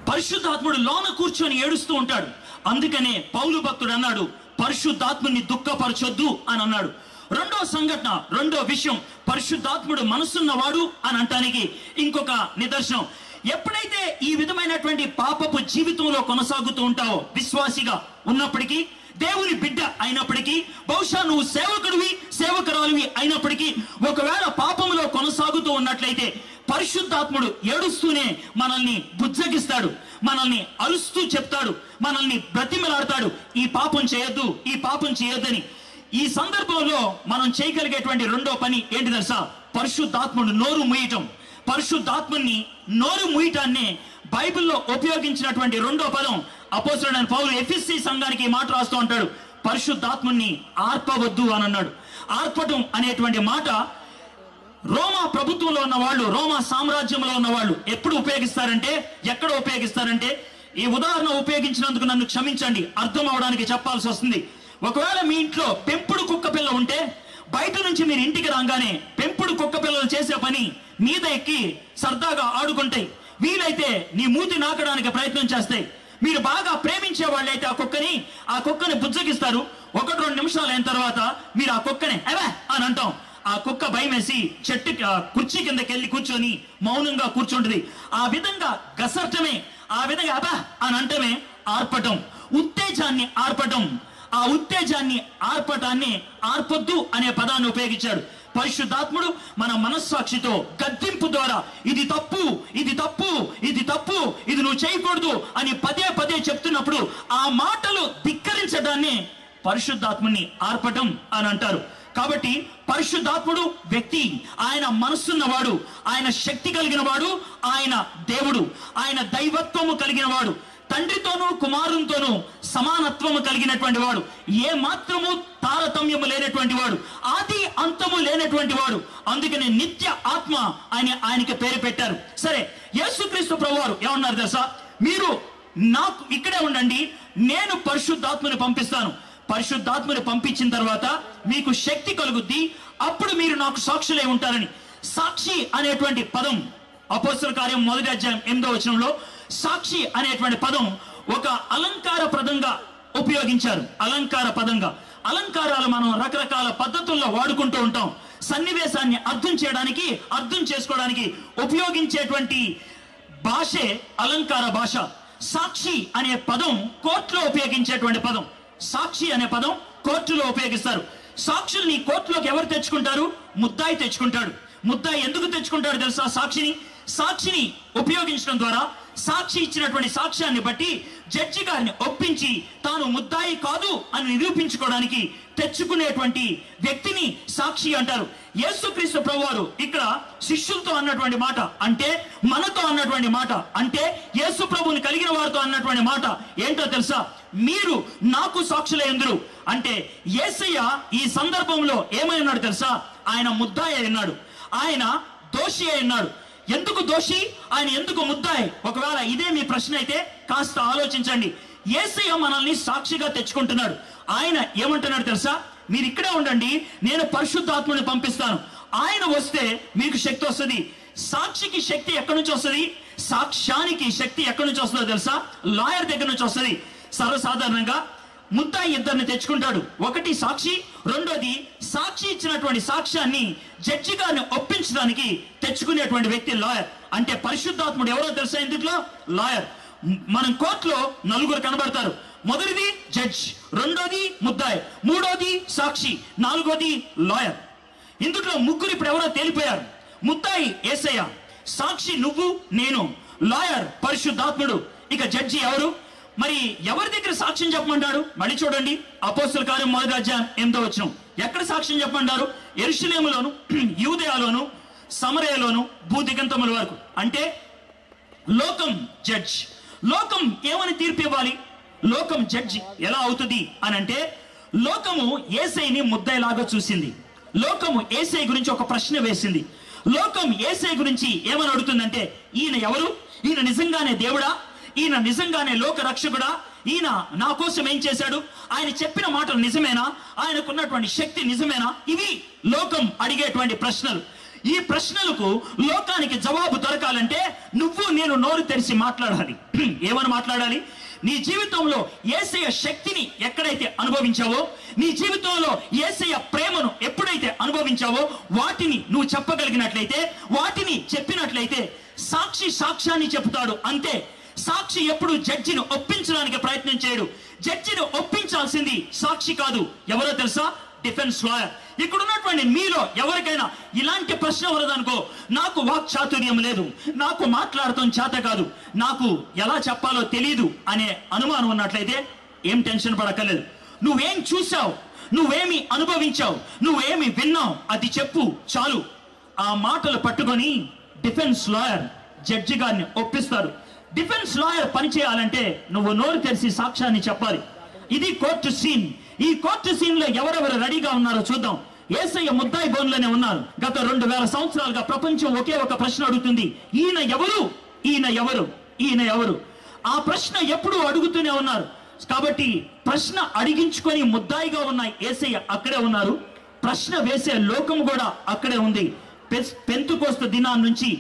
పరిశుద్ధాత్ముడు లోన కూర్చొని ఏడుస్తూ ఉంటాడు. అందుకనే పౌలు భక్తుడు అన్నాడు, పరిశుద్ధాత్ముని దుఃఖపరచొద్దు అని అన్నాడు. రెండో సంఘటన, రెండో విషయం, పరిశుద్ధాత్ముడు మనసున్నవాడు అని అంటానికి ఇంకొక నిదర్శనం. ఎప్పుడైతే ఈ విధమైనటువంటి పాపపు జీవితంలో కొనసాగుతూ ఉంటావో, విశ్వాసిగా ఉన్నప్పటికీ, దేవుని బిడ్డ అయినప్పటికీ, బహుశా నువ్వు సేవకుడివి, సేవకురాలివి అయినప్పటికీ, ఒకవేళ పాపములో కొనసాగుతూ ఉన్నట్లయితే పరిశుద్ధాత్ముడు ఏడుస్తూనే మనల్ని బుజ్జగిస్తాడు, మనల్ని అరుస్తూ చెప్తాడు, మనల్ని బ్రతిమలాడతాడు, ఈ పాపం చేయొద్దు, ఈ పాపం చేయొద్దని. ఈ సందర్భంలో మనం చేయగలిగేటువంటి రెండో పని ఏంటి తెలుసా? పరిశుద్ధాత్ముడు నోరు మూయటం. పరిశుద్ధాత్ముని నోరు మూయటాన్ని బైబిల్లో ఉపయోగించినటువంటి రెండో పదం అపోస్తలుడైన పౌలు ఎఫెసీ సంఘానికి ఈ మాట రాస్తూ ఉంటాడు, పరిశుద్ధాత్ముని ఆర్పవద్దు అని అన్నాడు. ఆర్పటం అనేటువంటి మాట రోమా ప్రభుత్వంలో ఉన్న వాళ్ళు, రోమా సామ్రాజ్యంలో ఉన్న వాళ్ళు ఎప్పుడు ఉపయోగిస్తారంటే, ఎక్కడ ఉపయోగిస్తారంటే, ఈ ఉదాహరణ ఉపయోగించినందుకు నన్ను క్షమించండి, అర్థం అవడానికి చెప్పాల్సి వస్తుంది. ఒకవేళ మీ ఇంట్లో పెంపుడు కుక్క పిల్ల ఉంటే బయట నుంచి మీరు ఇంటికి రాగానే పెంపుడు కుక్క పిల్లలు చేసే పని మీద ఎక్కి సరదాగా ఆడుకుంటాయి. వీలైతే నీ మూతి నాకడానికి ప్రయత్నం చేస్తాయి. మీరు బాగా ప్రేమించే వాళ్ళైతే ఆ కుక్కని బుజ్జగిస్తారు. 1-2 నిమిషాలు అయిన తర్వాత మీరు ఆ కుక్కని అవే అని అంటాం. ఆ కుక్క భయమేసి కుర్చీ కిందకి వెళ్ళి కూర్చొని మౌనంగా కూర్చుంటుంది. ఆ విధంగా గసర్టమే, ఆ విధంగా అబా అని అంటమే ఆర్పటం, ఉత్తేజాన్ని ఆర్పటం. ఆ ఉత్తేజాన్ని ఆర్పటాన్ని ఆర్పొద్దు అనే పదాన్ని ఉపయోగించాడు. పరిశుద్ధాత్ముడు మన మనస్సాక్షితో గద్దింపు ద్వారా ఇది తప్పు, ఇది తప్పు, ఇది తప్పు, ఇది నువ్వు చేయకూడదు అని పదే పదే చెప్తున్నప్పుడు ఆ మాటలు ధిక్కరించడాన్ని పరిశుద్ధాత్ముని ఆర్పటం అని అంటారు. కాబట్టి పరిశుద్ధాత్ముడు వ్యక్తి, ఆయన మనస్సున్నవాడు, ఆయన శక్తి కలిగిన వాడు, ఆయన దేవుడు, ఆయన దైవత్వము కలిగిన వాడు, తండ్రితోనూ కుమారునితోనూ సమానత్వము కలిగినటువంటి వాడు, ఏ మాత్రము తారతమ్యము లేనటువంటి వాడు, ఆది అంతము లేనటువంటి వాడు. అందుకనే నిత్య ఆత్మ ఆయనకి పేరు పెట్టారు. సరే, యేసుక్రీస్తు ప్రభువారు ఏమన్నారు తెలుసా? మీరు నాకు ఇక్కడే ఉండండి, నేను పరిశుద్ధాత్మని పంపిస్తాను. పరిశుద్ధాత్మని పంపించిన తర్వాత మీకు శక్తి కలుగుద్ది, అప్పుడు మీరు నాకు సాక్షులై ఉంటారని. సాక్షి అనేటువంటి పదం అపోస్తలుల కార్యం 1వ అధ్యాయం 8వ వచనంలో సాక్షి అనేటువంటి పదం ఒక అలంకార పదంగా ఉపయోగించారు. అలంకార పదంగా. అలంకారాలు మనం రకరకాల పద్ధతుల్లో వాడుకుంటూ ఉంటాం. సన్నివేశాన్ని అర్థం చేయడానికి, అర్థం చేసుకోవడానికి ఉపయోగించేటువంటి భాషే అలంకార భాష. సాక్షి అనే పదం కోర్టులో ఉపయోగించేటువంటి పదం. సాక్షి అనే పదం కోర్టులో ఉపయోగిస్తారు. సాక్షుల్ని కోర్టులోకి ఎవరు తెచ్చుకుంటారు? ముద్దాయి తెచ్చుకుంటాడు. ముద్దాయి ఎందుకు తెచ్చుకుంటాడు తెలుసా? సాక్షిని ఉపయోగించడం ద్వారా సాక్షి ఇచ్చినటువంటి సాక్ష్యాన్ని బట్టి జడ్జి గారిని ఒప్పించి తాను ముద్దాయి కాదు అని నిరూపించుకోవడానికి తెచ్చుకునేటువంటి వ్యక్తిని సాక్షి అంటారు. యేసుక్రీస్తు ప్రభువారు ఇక్కడ శిష్యులతో అన్నటువంటి మాట అంటే, మనతో అన్నటువంటి మాట అంటే, యేసు ప్రభువుని కలిగిన వారితో అన్నటువంటి మాట ఏంటో తెలుసా? మీరు నాకు సాక్షులయ్యుందురు అంటే, యేసయ్య ఈ సందర్భంలో ఏమై ఉన్నాడు తెలుసా? ఆయన ముద్దాయి అన్నాడు, ఆయన దోషి అన్నాడు. ఎందుకు దోషి, ఆయన ఎందుకు ముద్దాయి? ఒకవేళ ఇదే మీ ప్రశ్న అయితే కాస్త ఆలోచించండి. యేసయ్య మనల్ని సాక్షిగా తెచ్చుకుంటున్నాడు. ఆయన ఏమంటున్నాడు తెలుసా? మీరు ఇక్కడే ఉండండి, నేను పరిశుద్ధాత్మని పంపిస్తాను. ఆయన వస్తే మీకు శక్తి వస్తుంది. సాక్షికి శక్తి ఎక్కడి నుంచి వస్తుంది? సాక్ష్యానికి శక్తి ఎక్కడి నుంచి వస్తుందో తెలుసా? లాయర్ దగ్గర నుంచి వస్తుంది. సర్వసాధారణంగా ముద్దాయి ఇద్దరిని తెచ్చుకుంటాడు. ఒకటి సాక్షి, రెండోది సాక్షి ఇచ్చినటువంటి సాక్ష్యాన్ని జడ్జి గారిని ఒప్పించడానికి తెచ్చుకునేటువంటి వ్యక్తి లాయర్. అంటే పరిశుద్ధాత్ముడు ఎవరో తెలుసా? ఇందులో లాయర్. మనం కోర్టులో 4 కనబడతారు. మొదటిది జడ్జ్, రెండోది ముద్దాయి, మూడోది సాక్షి, 4వది లాయర్. ఇందులో 3 ఇప్పుడు ఎవరో తేలిపోయారు. ముద్దాయి యేసయ్య, సాక్షి నువ్వు నేను, లాయర్ పరిశుద్ధాత్ముడు. ఇక జడ్జి ఎవరు? మరి ఎవరి దగ్గర సాక్ష్యం చెప్పమంటాడు? మళ్ళీ చూడండి, అపోస్తలుల కార్యం 1వ అధ్యాయం 8వ వచనం. ఎక్కడ సాక్ష్యం చెప్పమంటారు? యెరూషలేములోను, యూదయలోను, సమరయలోను, భూదిగంతముల వరకు. అంటే లోకం జడ్జ్. లోకం ఏమని తీర్పు ఇవ్వాలి? లోకం జడ్జి ఎలా అవుతుంది అని అంటే, లోకము యేసయ్యని ముద్దాయిలాగా చూసింది. లోకము యేసయ్య గురించి ఒక ప్రశ్న వేసింది. లోకం యేసయ్య గురించి ఏమని అడుగుతుందంటే, ఈయన ఎవరు? ఈయన నిజంగానే దేవుడా? ఈయన నిజంగానే లోక రక్షకుడా? ఈయన నా కోసం ఏం చేశాడు? ఆయన చెప్పిన మాటలు నిజమేనా? ఆయనకున్నటువంటి శక్తి నిజమేనా? ఇవి లోకం అడిగేటువంటి ప్రశ్నలు. ఈ ప్రశ్నలకు లోకానికి జవాబు దొరకాలంటే నువ్వు నేను నోరు తెరిచి మాట్లాడాలి. ఏమని మాట్లాడాలి? నీ జీవితంలో యేసయ్య శక్తిని ఎక్కడైతే అనుభవించావో, నీ జీవితంలో యేసయ్య ప్రేమను ఎప్పుడైతే అనుభవించావో వాటిని నువ్వు చెప్పగలిగినట్లయితే, వాటిని చెప్పినట్లయితే సాక్షి సాక్ష్యాన్ని చెప్తాడు. అంతే. సాక్షి ఎప్పుడు జడ్జిని ఒప్పించడానికి ప్రయత్నం చేయడు. జడ్జిని ఒప్పించాల్సింది సాక్షి కాదు. ఎవరో తెలుసా? Defence lawyer. ఇక్కడ ఉన్నటువంటి మీలో ఎవరికైనా ఇలాంటి ప్రశ్న ఉన్నదనుకో, నాకు వాక్ చాతుర్యం లేదు, నాకు మాట్లాడటం చేత కాదు, నాకు ఎలా చెప్పాలో తెలియదు అనే అనుమానం ఉన్నట్లయితే ఏం టెన్షన్ పడక్కర్లేదు. నువ్వేం చూసావు, నువ్వేమి అనుభవించావు, నువ్వేమి విన్నావు అది చెప్పు చాలు. ఆ మాటలు పట్టుకొని డిఫెన్స్ లాయర్ జడ్జి గారిని ఒప్పిస్తారు. డిఫెన్స్ లాయర్ పనిచేయాలంటే నువ్వు నోరు తెరిచి సాక్ష్యాన్ని చెప్పాలి. ఇది కోర్టు సీన్. ఈ కోర్టు సీన్ లో ఎవరెవరు రెడీగా ఉన్నారో చూద్దాం. యేసయ్య ముద్దాయి బోన్లోనే ఉన్నారు. గత 2000 సంవత్సరాలుగా ప్రపంచం ఒకే ఒక ప్రశ్న అడుగుతుంది, ఈయన ఎవరు, ఈయన ఎవరు, ఈయన ఎవరు? ఆ ప్రశ్న ఎప్పుడూ అడుగుతూనే ఉన్నారు. కాబట్టి ప్రశ్న అడిగించుకొని ముద్దాయిగా ఉన్న యేసయ్య అక్కడే ఉన్నారు. ప్రశ్న వేసే లోకం కూడా అక్కడే ఉంది. పెంతుకోస్తు దినాన్ని నుంచి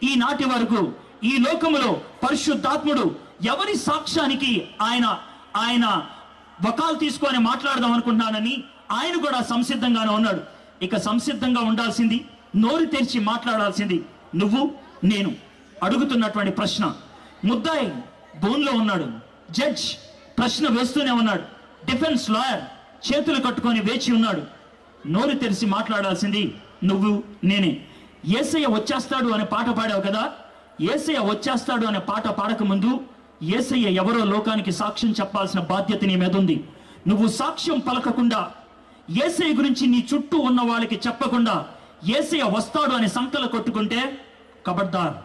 ఈనాటి వరకు ఈ లోకములో పరిశుద్ధాత్ముడు ఎవరి సాక్ష్యానికి ఆయన వకాలు తీసుకొని మాట్లాడదాం అనుకుంటున్నానని ఆయన కూడా సంసిద్ధంగానే ఉన్నాడు. ఇక సంసిద్ధంగా ఉండాల్సింది, నోరు తెరిచి మాట్లాడాల్సింది నువ్వు నేను. అడుగుతున్నటువంటి ప్రశ్న, ముద్దాయి బోన్లో ఉన్నాడు, జడ్జ్ ప్రశ్న వేస్తూనే ఉన్నాడు, డిఫెన్స్ లాయర్ చేతులు కట్టుకొని వేచి ఉన్నాడు. నోరు తెరిచి మాట్లాడాల్సింది నువ్వు నేనే. యేసయ్య వచ్చేస్తాడు అనే పాట పాడావు కదా, యేసయ్య వచ్చేస్తాడు అనే పాట పాడక ముందు యేసయ్య ఎవరో లోకానికి సాక్ష్యం చెప్పాల్సిన బాధ్యత నీ మీద ఉంది. నువ్వు సాక్ష్యం పలకకుండా, యేసయ్య గురించి నీ చుట్టూ ఉన్న వాళ్ళకి చెప్పకుండా యేసయ్య వస్తాడు అని సంకలు కొట్టుకుంటే కబడ్దార్,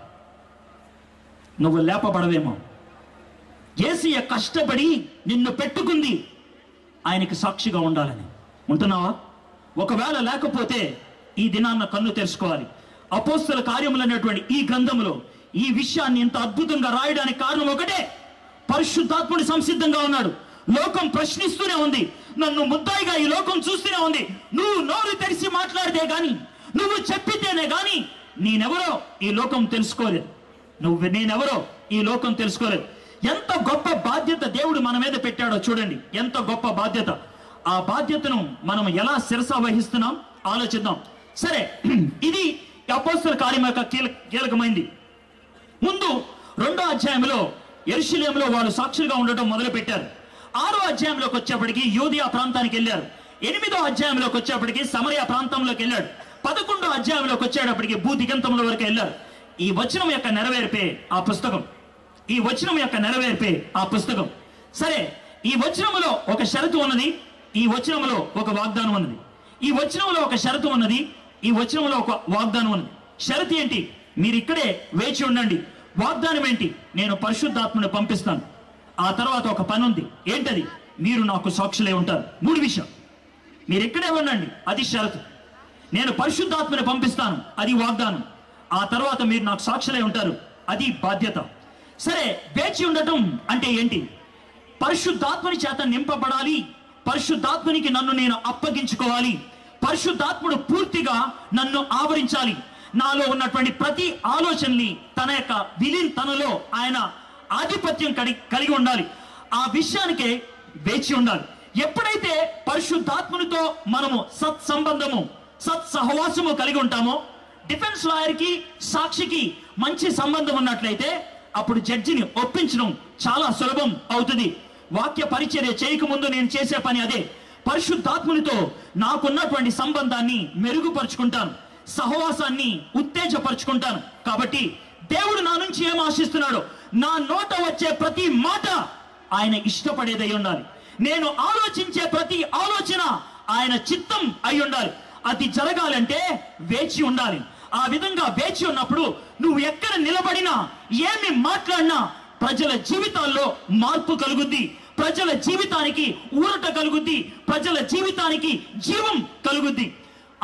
నువ్వు లేపబడవేమో. యేసయ్య కష్టపడి నిన్ను పెట్టుకుంది ఆయనకి సాక్షిగా ఉండాలని. ఉంటున్నావా? ఒకవేళ లేకపోతే ఈ దినాన్న కన్ను తెరుచుకోవాలి. అపోస్తల కార్యములు అనేటువంటి ఈ గ్రంథంలో ఈ విషయాన్ని ఇంత అద్భుతంగా రాయడానికి కారణం ఒకటే, పరిశుద్ధాత్ముడు సంసిద్ధంగా ఉన్నాడు. లోకం ప్రశ్నిస్తూనే ఉంది, నన్ను ముద్దాయిగా ఈ లోకం చూస్తూనే ఉంది. నువ్వు నోరు తెరిచి మాట్లాడితే గాని, నువ్వు చెప్పితేనే గాని నేనెవరో ఈ లోకం తెలుసుకోలేదు. నేనెవరో ఈ లోకం తెలుసుకోలేదు. ఎంత గొప్ప బాధ్యత దేవుడు మన మీద పెట్టాడో చూడండి, ఎంత గొప్ప బాధ్యత. ఆ బాధ్యతను మనం ఎలా శిరస వహిస్తున్నాం ఆలోచిద్దాం. సరే, ఇది అపోస్తల కార్యం యొక్క కీలకమైంది. ముందు 2వ అధ్యాయంలో యెరూషలేములో వాళ్ళు సాక్షులుగా ఉండటం మొదలు పెట్టారు. 6వ అధ్యాయంలోకి వచ్చేప్పటికి యూదయ ప్రాంతానికి వెళ్ళారు. 8వ అధ్యాయంలోకి వచ్చేప్పటికి సమరయ ప్రాంతంలోకి వెళ్ళాడు. 11వ అధ్యాయంలోకి వచ్చేటప్పటికి భూదిగంతముల వరకు వెళ్ళారు. ఈ వచనం యొక్క నెరవేర్పే ఆ పుస్తకం. ఈ వచనం యొక్క నెరవేర్పే ఆ పుస్తకం. సరే, ఈ వచనములో ఒక షరతు ఉన్నది, ఈ వచనములో ఒక వాగ్దానం ఉన్నది. ఈ వచనంలో ఒక షరతు ఉన్నది, ఈ వచనంలో ఒక వాగ్దానం ఉన్నది. షరతు ఏంటి? మీరు ఇక్కడే వేచి ఉండండి. వాగ్దానం ఏంటి? నేను పరిశుద్ధాత్మను పంపిస్తాను. ఆ తర్వాత ఒక పని ఉంది. ఏంటది? మీరు నాకు సాక్షులే ఉంటారు. 3 విషయం. మీరు ఇక్కడే ఉండండి, అది షరతు. నేను పరిశుద్ధాత్మను పంపిస్తాను, అది వాగ్దానం. ఆ తర్వాత మీరు నాకు సాక్షులే ఉంటారు, అది బాధ్యత. సరే, వేచి ఉండటం అంటే ఏంటి? పరిశుద్ధాత్మని చేత నింపబడాలి. పరిశుద్ధాత్మనికి నన్ను నేను అప్పగించుకోవాలి. పరిశుద్ధాత్ముడు పూర్తిగా నన్ను ఆవరించాలి. నాలో ఉన్నటువంటి ప్రతి ఆలోచనని తనలో ఆయన ఆధిపత్యం కలిగి ఉండాలి. ఆ విషయానికే వేచి ఉండాలి. ఎప్పుడైతే పరిశుద్ధాత్మునితో మనము సత్సంబంధము, సత్సహవాసము కలిగి ఉంటామో, డిఫెన్స్ లాయర్కి సాక్షికి మంచి సంబంధం ఉన్నట్లయితే అప్పుడు జడ్జిని ఒప్పించడం చాలా సులభం అవుతుంది. వాక్య పరిచర్య చేయకముందు నేను చేసే పని అదే. పరిశుద్ధాత్మునితో నాకున్నటువంటి సంబంధాన్ని మెరుగుపరుచుకుంటాను, సహవాసాన్ని ఉత్తేజపరుచుకుంటాను. కాబట్టి దేవుడు నా నుంచి ఏం ఆశిస్తున్నాడో, నా నోట వచ్చే ప్రతి మాట ఆయన ఇష్టపడేదై ఉండాలి. నేను ఆలోచించే ప్రతి ఆలోచన ఆయన చిత్తం అయి ఉండాలి. అది జరగాలంటే వేచి ఉండాలి. ఆ విధంగా వేచి ఉన్నప్పుడు నువ్వు ఎక్కడ నిలబడినా, ఏమి మాట్లాడినా ప్రజల జీవితాల్లో మార్పు కలుగుద్ది, ప్రజల జీవితానికి ఊరట కలుగుద్ది, ప్రజల జీవితానికి జీవం కలుగుద్ది.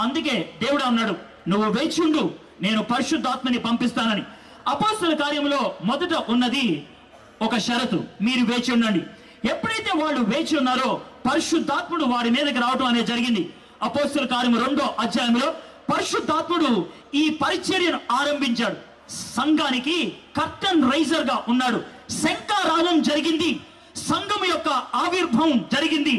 అందుకే దేవుడు అన్నాడు, నువ్వు వేచి ఉండు, నేను పరిశుద్ధాత్మని పంపిస్తానని. అపోస్తల కార్యంలో మొదట ఉన్నది ఒక షరతు, మీరు వేచి ఉండండి. ఎప్పుడైతే వాళ్ళు వేచి ఉన్నారో పరిశుద్ధాత్ముడు వారి మీదకి రావడం అనేది జరిగింది. అపోస్తల కార్యం 2వ అధ్యాయంలో పరిశుద్ధాత్ముడు ఈ పరిచర్యను ఆరంభించాడు. సంఘానికి కర్టన్ రైజర్ గా ఉన్నాడు. శంఖారావం జరిగింది. సంఘము యొక్క ఆవిర్భావం జరిగింది.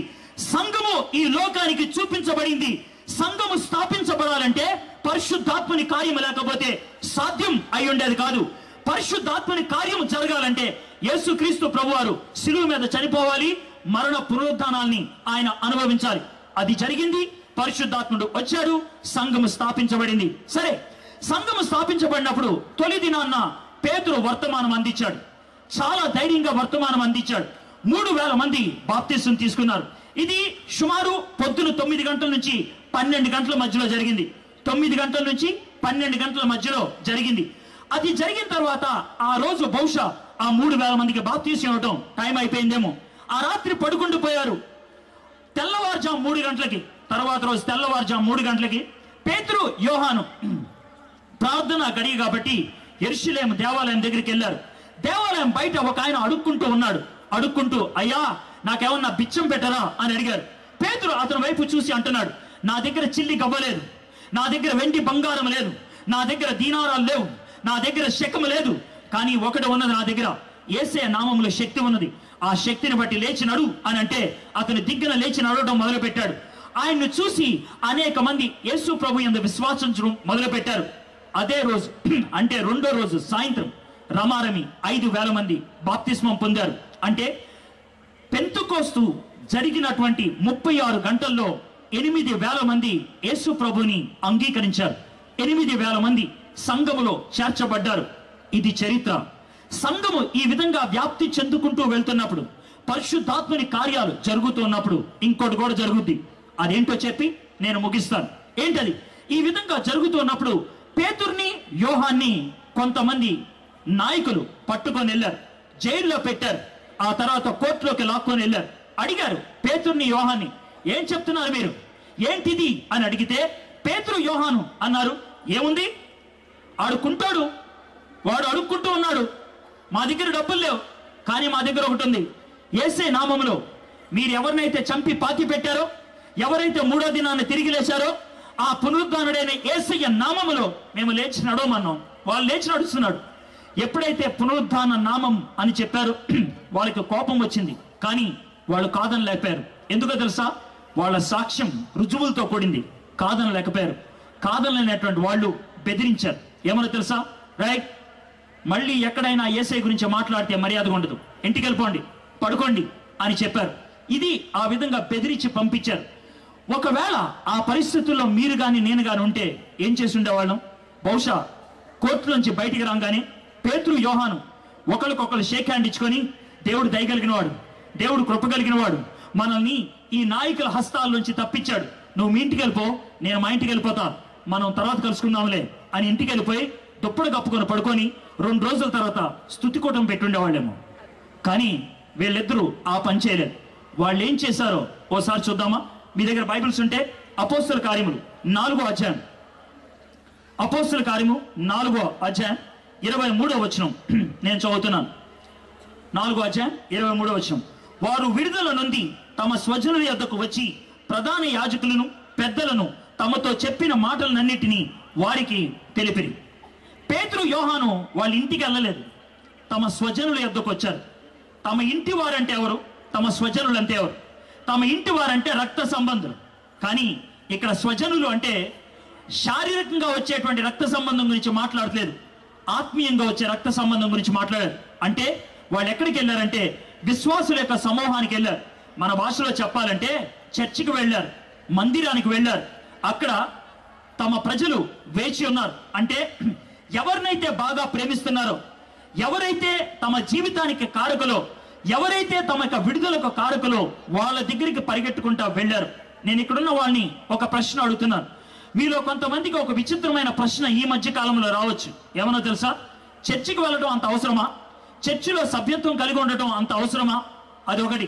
సంఘము ఈ లోకానికి చూపించబడింది. సంఘము స్థాపించబడాలంటే పరిశుద్ధాత్మని కార్యము లేకపోతే సాధ్యం అయి ఉండేది కాదు. పరిశుద్ధాత్మని కార్యము జరగాలంటే యేసుక్రీస్తు ప్రభువారు శిలువ మీద చనిపోవాలి, మరణ పునరుద్ధానాల్ని ఆయన అనుభవించాలి. అది జరిగింది. పరిశుద్ధాత్ముడు వచ్చాడు, సంఘము స్థాపించబడింది. సరే, సంఘము స్థాపించబడినప్పుడు తొలి దినాన్న పేతురు వర్తమానం అందించాడు. చాలా ధైర్యంగా వర్తమానం అందించాడు. 3000 మంది బాప్తిసం తీసుకున్నారు. ఇది సుమారు పొద్దున 9 గంటల నుంచి 12 గంటల మధ్యలో జరిగింది. 9 గంటల నుంచి 12 గంటల మధ్యలో జరిగింది. అది జరిగిన తర్వాత ఆ రోజు బహుశా ఆ 3,000 మందికి బాప్తీసం ఇవ్వటం టైం అయిపోయిందేమో. ఆ రాత్రి పడుకుంటూ పోయారు. తెల్లవారుజాము 3 గంటలకి, తర్వాత రోజు తెల్లవారుజాము 3 గంటలకి పేతురు యోహాను ప్రార్థన గడియ కాబట్టి యెరూషలేము దేవాలయం దగ్గరికి వెళ్ళారు. దేవాలయం బయట ఒక ఆయన అడుక్కుంటూ ఉన్నాడు. అడుక్కుంటూ, అయ్యా నాకేమన్నా బిచ్చం పెట్టరా అని అడిగారు. పేతురు అతని వైపు చూసి అంటున్నాడు, నా దగ్గర చిల్లి గవ్వలేదు, నా దగ్గర వెండి బంగారం లేదు, నా దగ్గర దీనారాలు లేవు, నా దగ్గర శకము లేదు, కానీ ఒకటి ఉన్నది నా దగ్గర, యేసయ్య నామములో శక్తి ఉన్నది, ఆ శక్తిని బట్టి లేచి నడు అని అంటే అతను దిగ్గున లేచి నడవడం మొదలు పెట్టాడు. ఆయన్ను చూసి అనేక మంది యేసు ప్రభు యందు విశ్వాసించడం మొదలు పెట్టారు. అదే రోజు అంటే రెండో రోజు సాయంత్రం రమారమి 5,000 మంది బాప్తిస్మం పొందారు. అంటే పెంతెకోస్తు జరిగినటువంటి 36 గంటల్లో 8,000 మంది యేసు ప్రభుని అంగీకరించారు. 8,000 మంది సంఘములో చేర్చబడ్డారు. ఇది చరిత్ర. సంఘము ఈ విధంగా వ్యాప్తి చెందుకుంటూ వెళ్తున్నప్పుడు, పరిశుద్ధాత్మని కార్యాలు జరుగుతున్నప్పుడు ఇంకోటి కూడా జరుగుద్ది. అదేంటో చెప్పి నేను ముగిస్తాను. ఏంటది? ఈ విధంగా జరుగుతున్నప్పుడు పేతుర్ని యోహాన్ని కొంతమంది నాయకులు పట్టుకొని వెళ్ళారు, జైల్లో పెట్టారు. ఆ తర్వాత కోర్టులోకి లాక్కొని వెళ్ళారు. అడిగారు పేతుర్ని యోహాన్ని, ఏం చెప్తున్నారు మీరు, ఏంటిది అని అడిగితే పేతురు యోహాను అన్నారు, ఏముంది, ఆడుకుంటాడు, వాడు అడుక్కుంటూ ఉన్నాడు, మా దగ్గర డబ్బులు లేవు, కానీ మా దగ్గర ఒకటి ఉంది, యేసయ్య నామములో మీరు ఎవరినైతే చంపి పాతి పెట్టారో, ఎవరైతే 3వ దినాన్ని తిరిగి లేచారో, ఆ పునరుద్ధానుడైన యేసయ్య నామములో మేము లేచి నడవమన్నాం. వాళ్ళు లేచి నడుస్తున్నాడు. ఎప్పుడైతే పునరుద్ధాన నామం అని చెప్పారో వాళ్ళకి కోపం వచ్చింది, కానీ వాళ్ళు కాదని లేపారు. ఎందుకో తెలుసా? వాళ్ళ సాక్ష్యం రుజువులతో కూడింది. కాదని లేకపోయారు. కాదనలేనటువంటి వాళ్ళు బెదిరించారు. ఏమన్నా తెలుసా? రైట్, మళ్ళీ ఎక్కడైనా యేసయ్య గురించి మాట్లాడితే మర్యాదగా ఉండదు, ఇంటికి వెళ్ళిపోండి, పడుకోండి అని చెప్పారు. ఇది ఆ విధంగా బెదిరించి పంపించారు. ఒకవేళ ఆ పరిస్థితుల్లో మీరు కానీ నేను కానీ ఉంటే ఏం చేసి ఉండేవాళ్ళం? బహుశా కోర్టులోంచి బయటికి రాగానే పేతురు యోహాను ఒకరికొకరు షేక్ హ్యాండ్ ఇచ్చుకొని, దేవుడు దయగలిగిన వాడు, దేవుడు కృప కలిగిన వాడు, మనల్ని ఈ నాయకుల హస్తాల నుంచి తప్పించాడు, నువ్వు మీ ఇంటికి వెళ్ళిపో, నేను మా ఇంటికి వెళ్ళిపోతా, మనం తర్వాత కలుసుకుందాంలే అని ఇంటికి వెళ్ళిపోయి దుప్పటి కప్పుకొని పడుకొని 2 రోజుల తర్వాత స్తుతికూటం పెట్టుండేవాళ్ళేమో. కానీ వీళ్ళిద్దరూ ఆ పని చేయలేదు. వాళ్ళు ఏం చేశారో ఓసారి చూద్దామా? మీ దగ్గర బైబిల్స్ ఉంటే అపోస్తల కార్యములు 4వ అధ్యాయం, అపోస్తల కార్యము 4వ అధ్యాయం 23వ వచనం నేను చదువుతున్నాను. 4వ అధ్యాయం 23వ వచనం. వారు విడుదల నుండి తమ స్వజనుల యొద్దకు వచ్చి ప్రధాన యాజకులను పెద్దలను తమతో చెప్పిన మాటలన్నిటినీ వారికి తెలిపిరి. పేతురు యోహాను వాళ్ళ ఇంటికి వెళ్ళలేదు, తమ స్వజనుల యొద్దకు వచ్చారు. తమ ఇంటి వారంటే ఎవరు? తమ స్వజనులు అంటే ఎవరు? తమ ఇంటి వారంటే రక్త సంబంధులు. కానీ ఇక్కడ స్వజనులు అంటే శారీరకంగా వచ్చేటువంటి రక్త సంబంధం గురించి మాట్లాడలేదు, ఆత్మీయంగా వచ్చే రక్త సంబంధం గురించి మాట్లాడారు. అంటే వాళ్ళు ఎక్కడికి వెళ్ళారంటే విశ్వాసుల యొక్క సమూహానికి వెళ్ళారు. మన భాషలో చెప్పాలంటే చర్చికి వెళ్ళారు, మందిరానికి వెళ్ళారు. అక్కడ తమ ప్రజలు వేచి ఉన్నారు. అంటే ఎవరినైతే బాగా ప్రేమిస్తున్నారో, ఎవరైతే తమ జీవితానికి కారకులో, ఎవరైతే తమ యొక్క విడుదలకు కారకులో వాళ్ళ దగ్గరికి పరిగెట్టుకుంటా వెళ్ళారు. నేను ఇక్కడున్న వాళ్ళని ఒక ప్రశ్న అడుగుతున్నాను. మీలో కొంతమందికి ఒక విచిత్రమైన ప్రశ్న ఈ మధ్య కాలంలో రావచ్చు. ఏమన్నా తెలుసా? చర్చికి వెళ్ళడం అంత అవసరమా? చర్చిలో సభ్యత్వం కలిగి ఉండటం అంత అవసరమా? అది ఒకటి.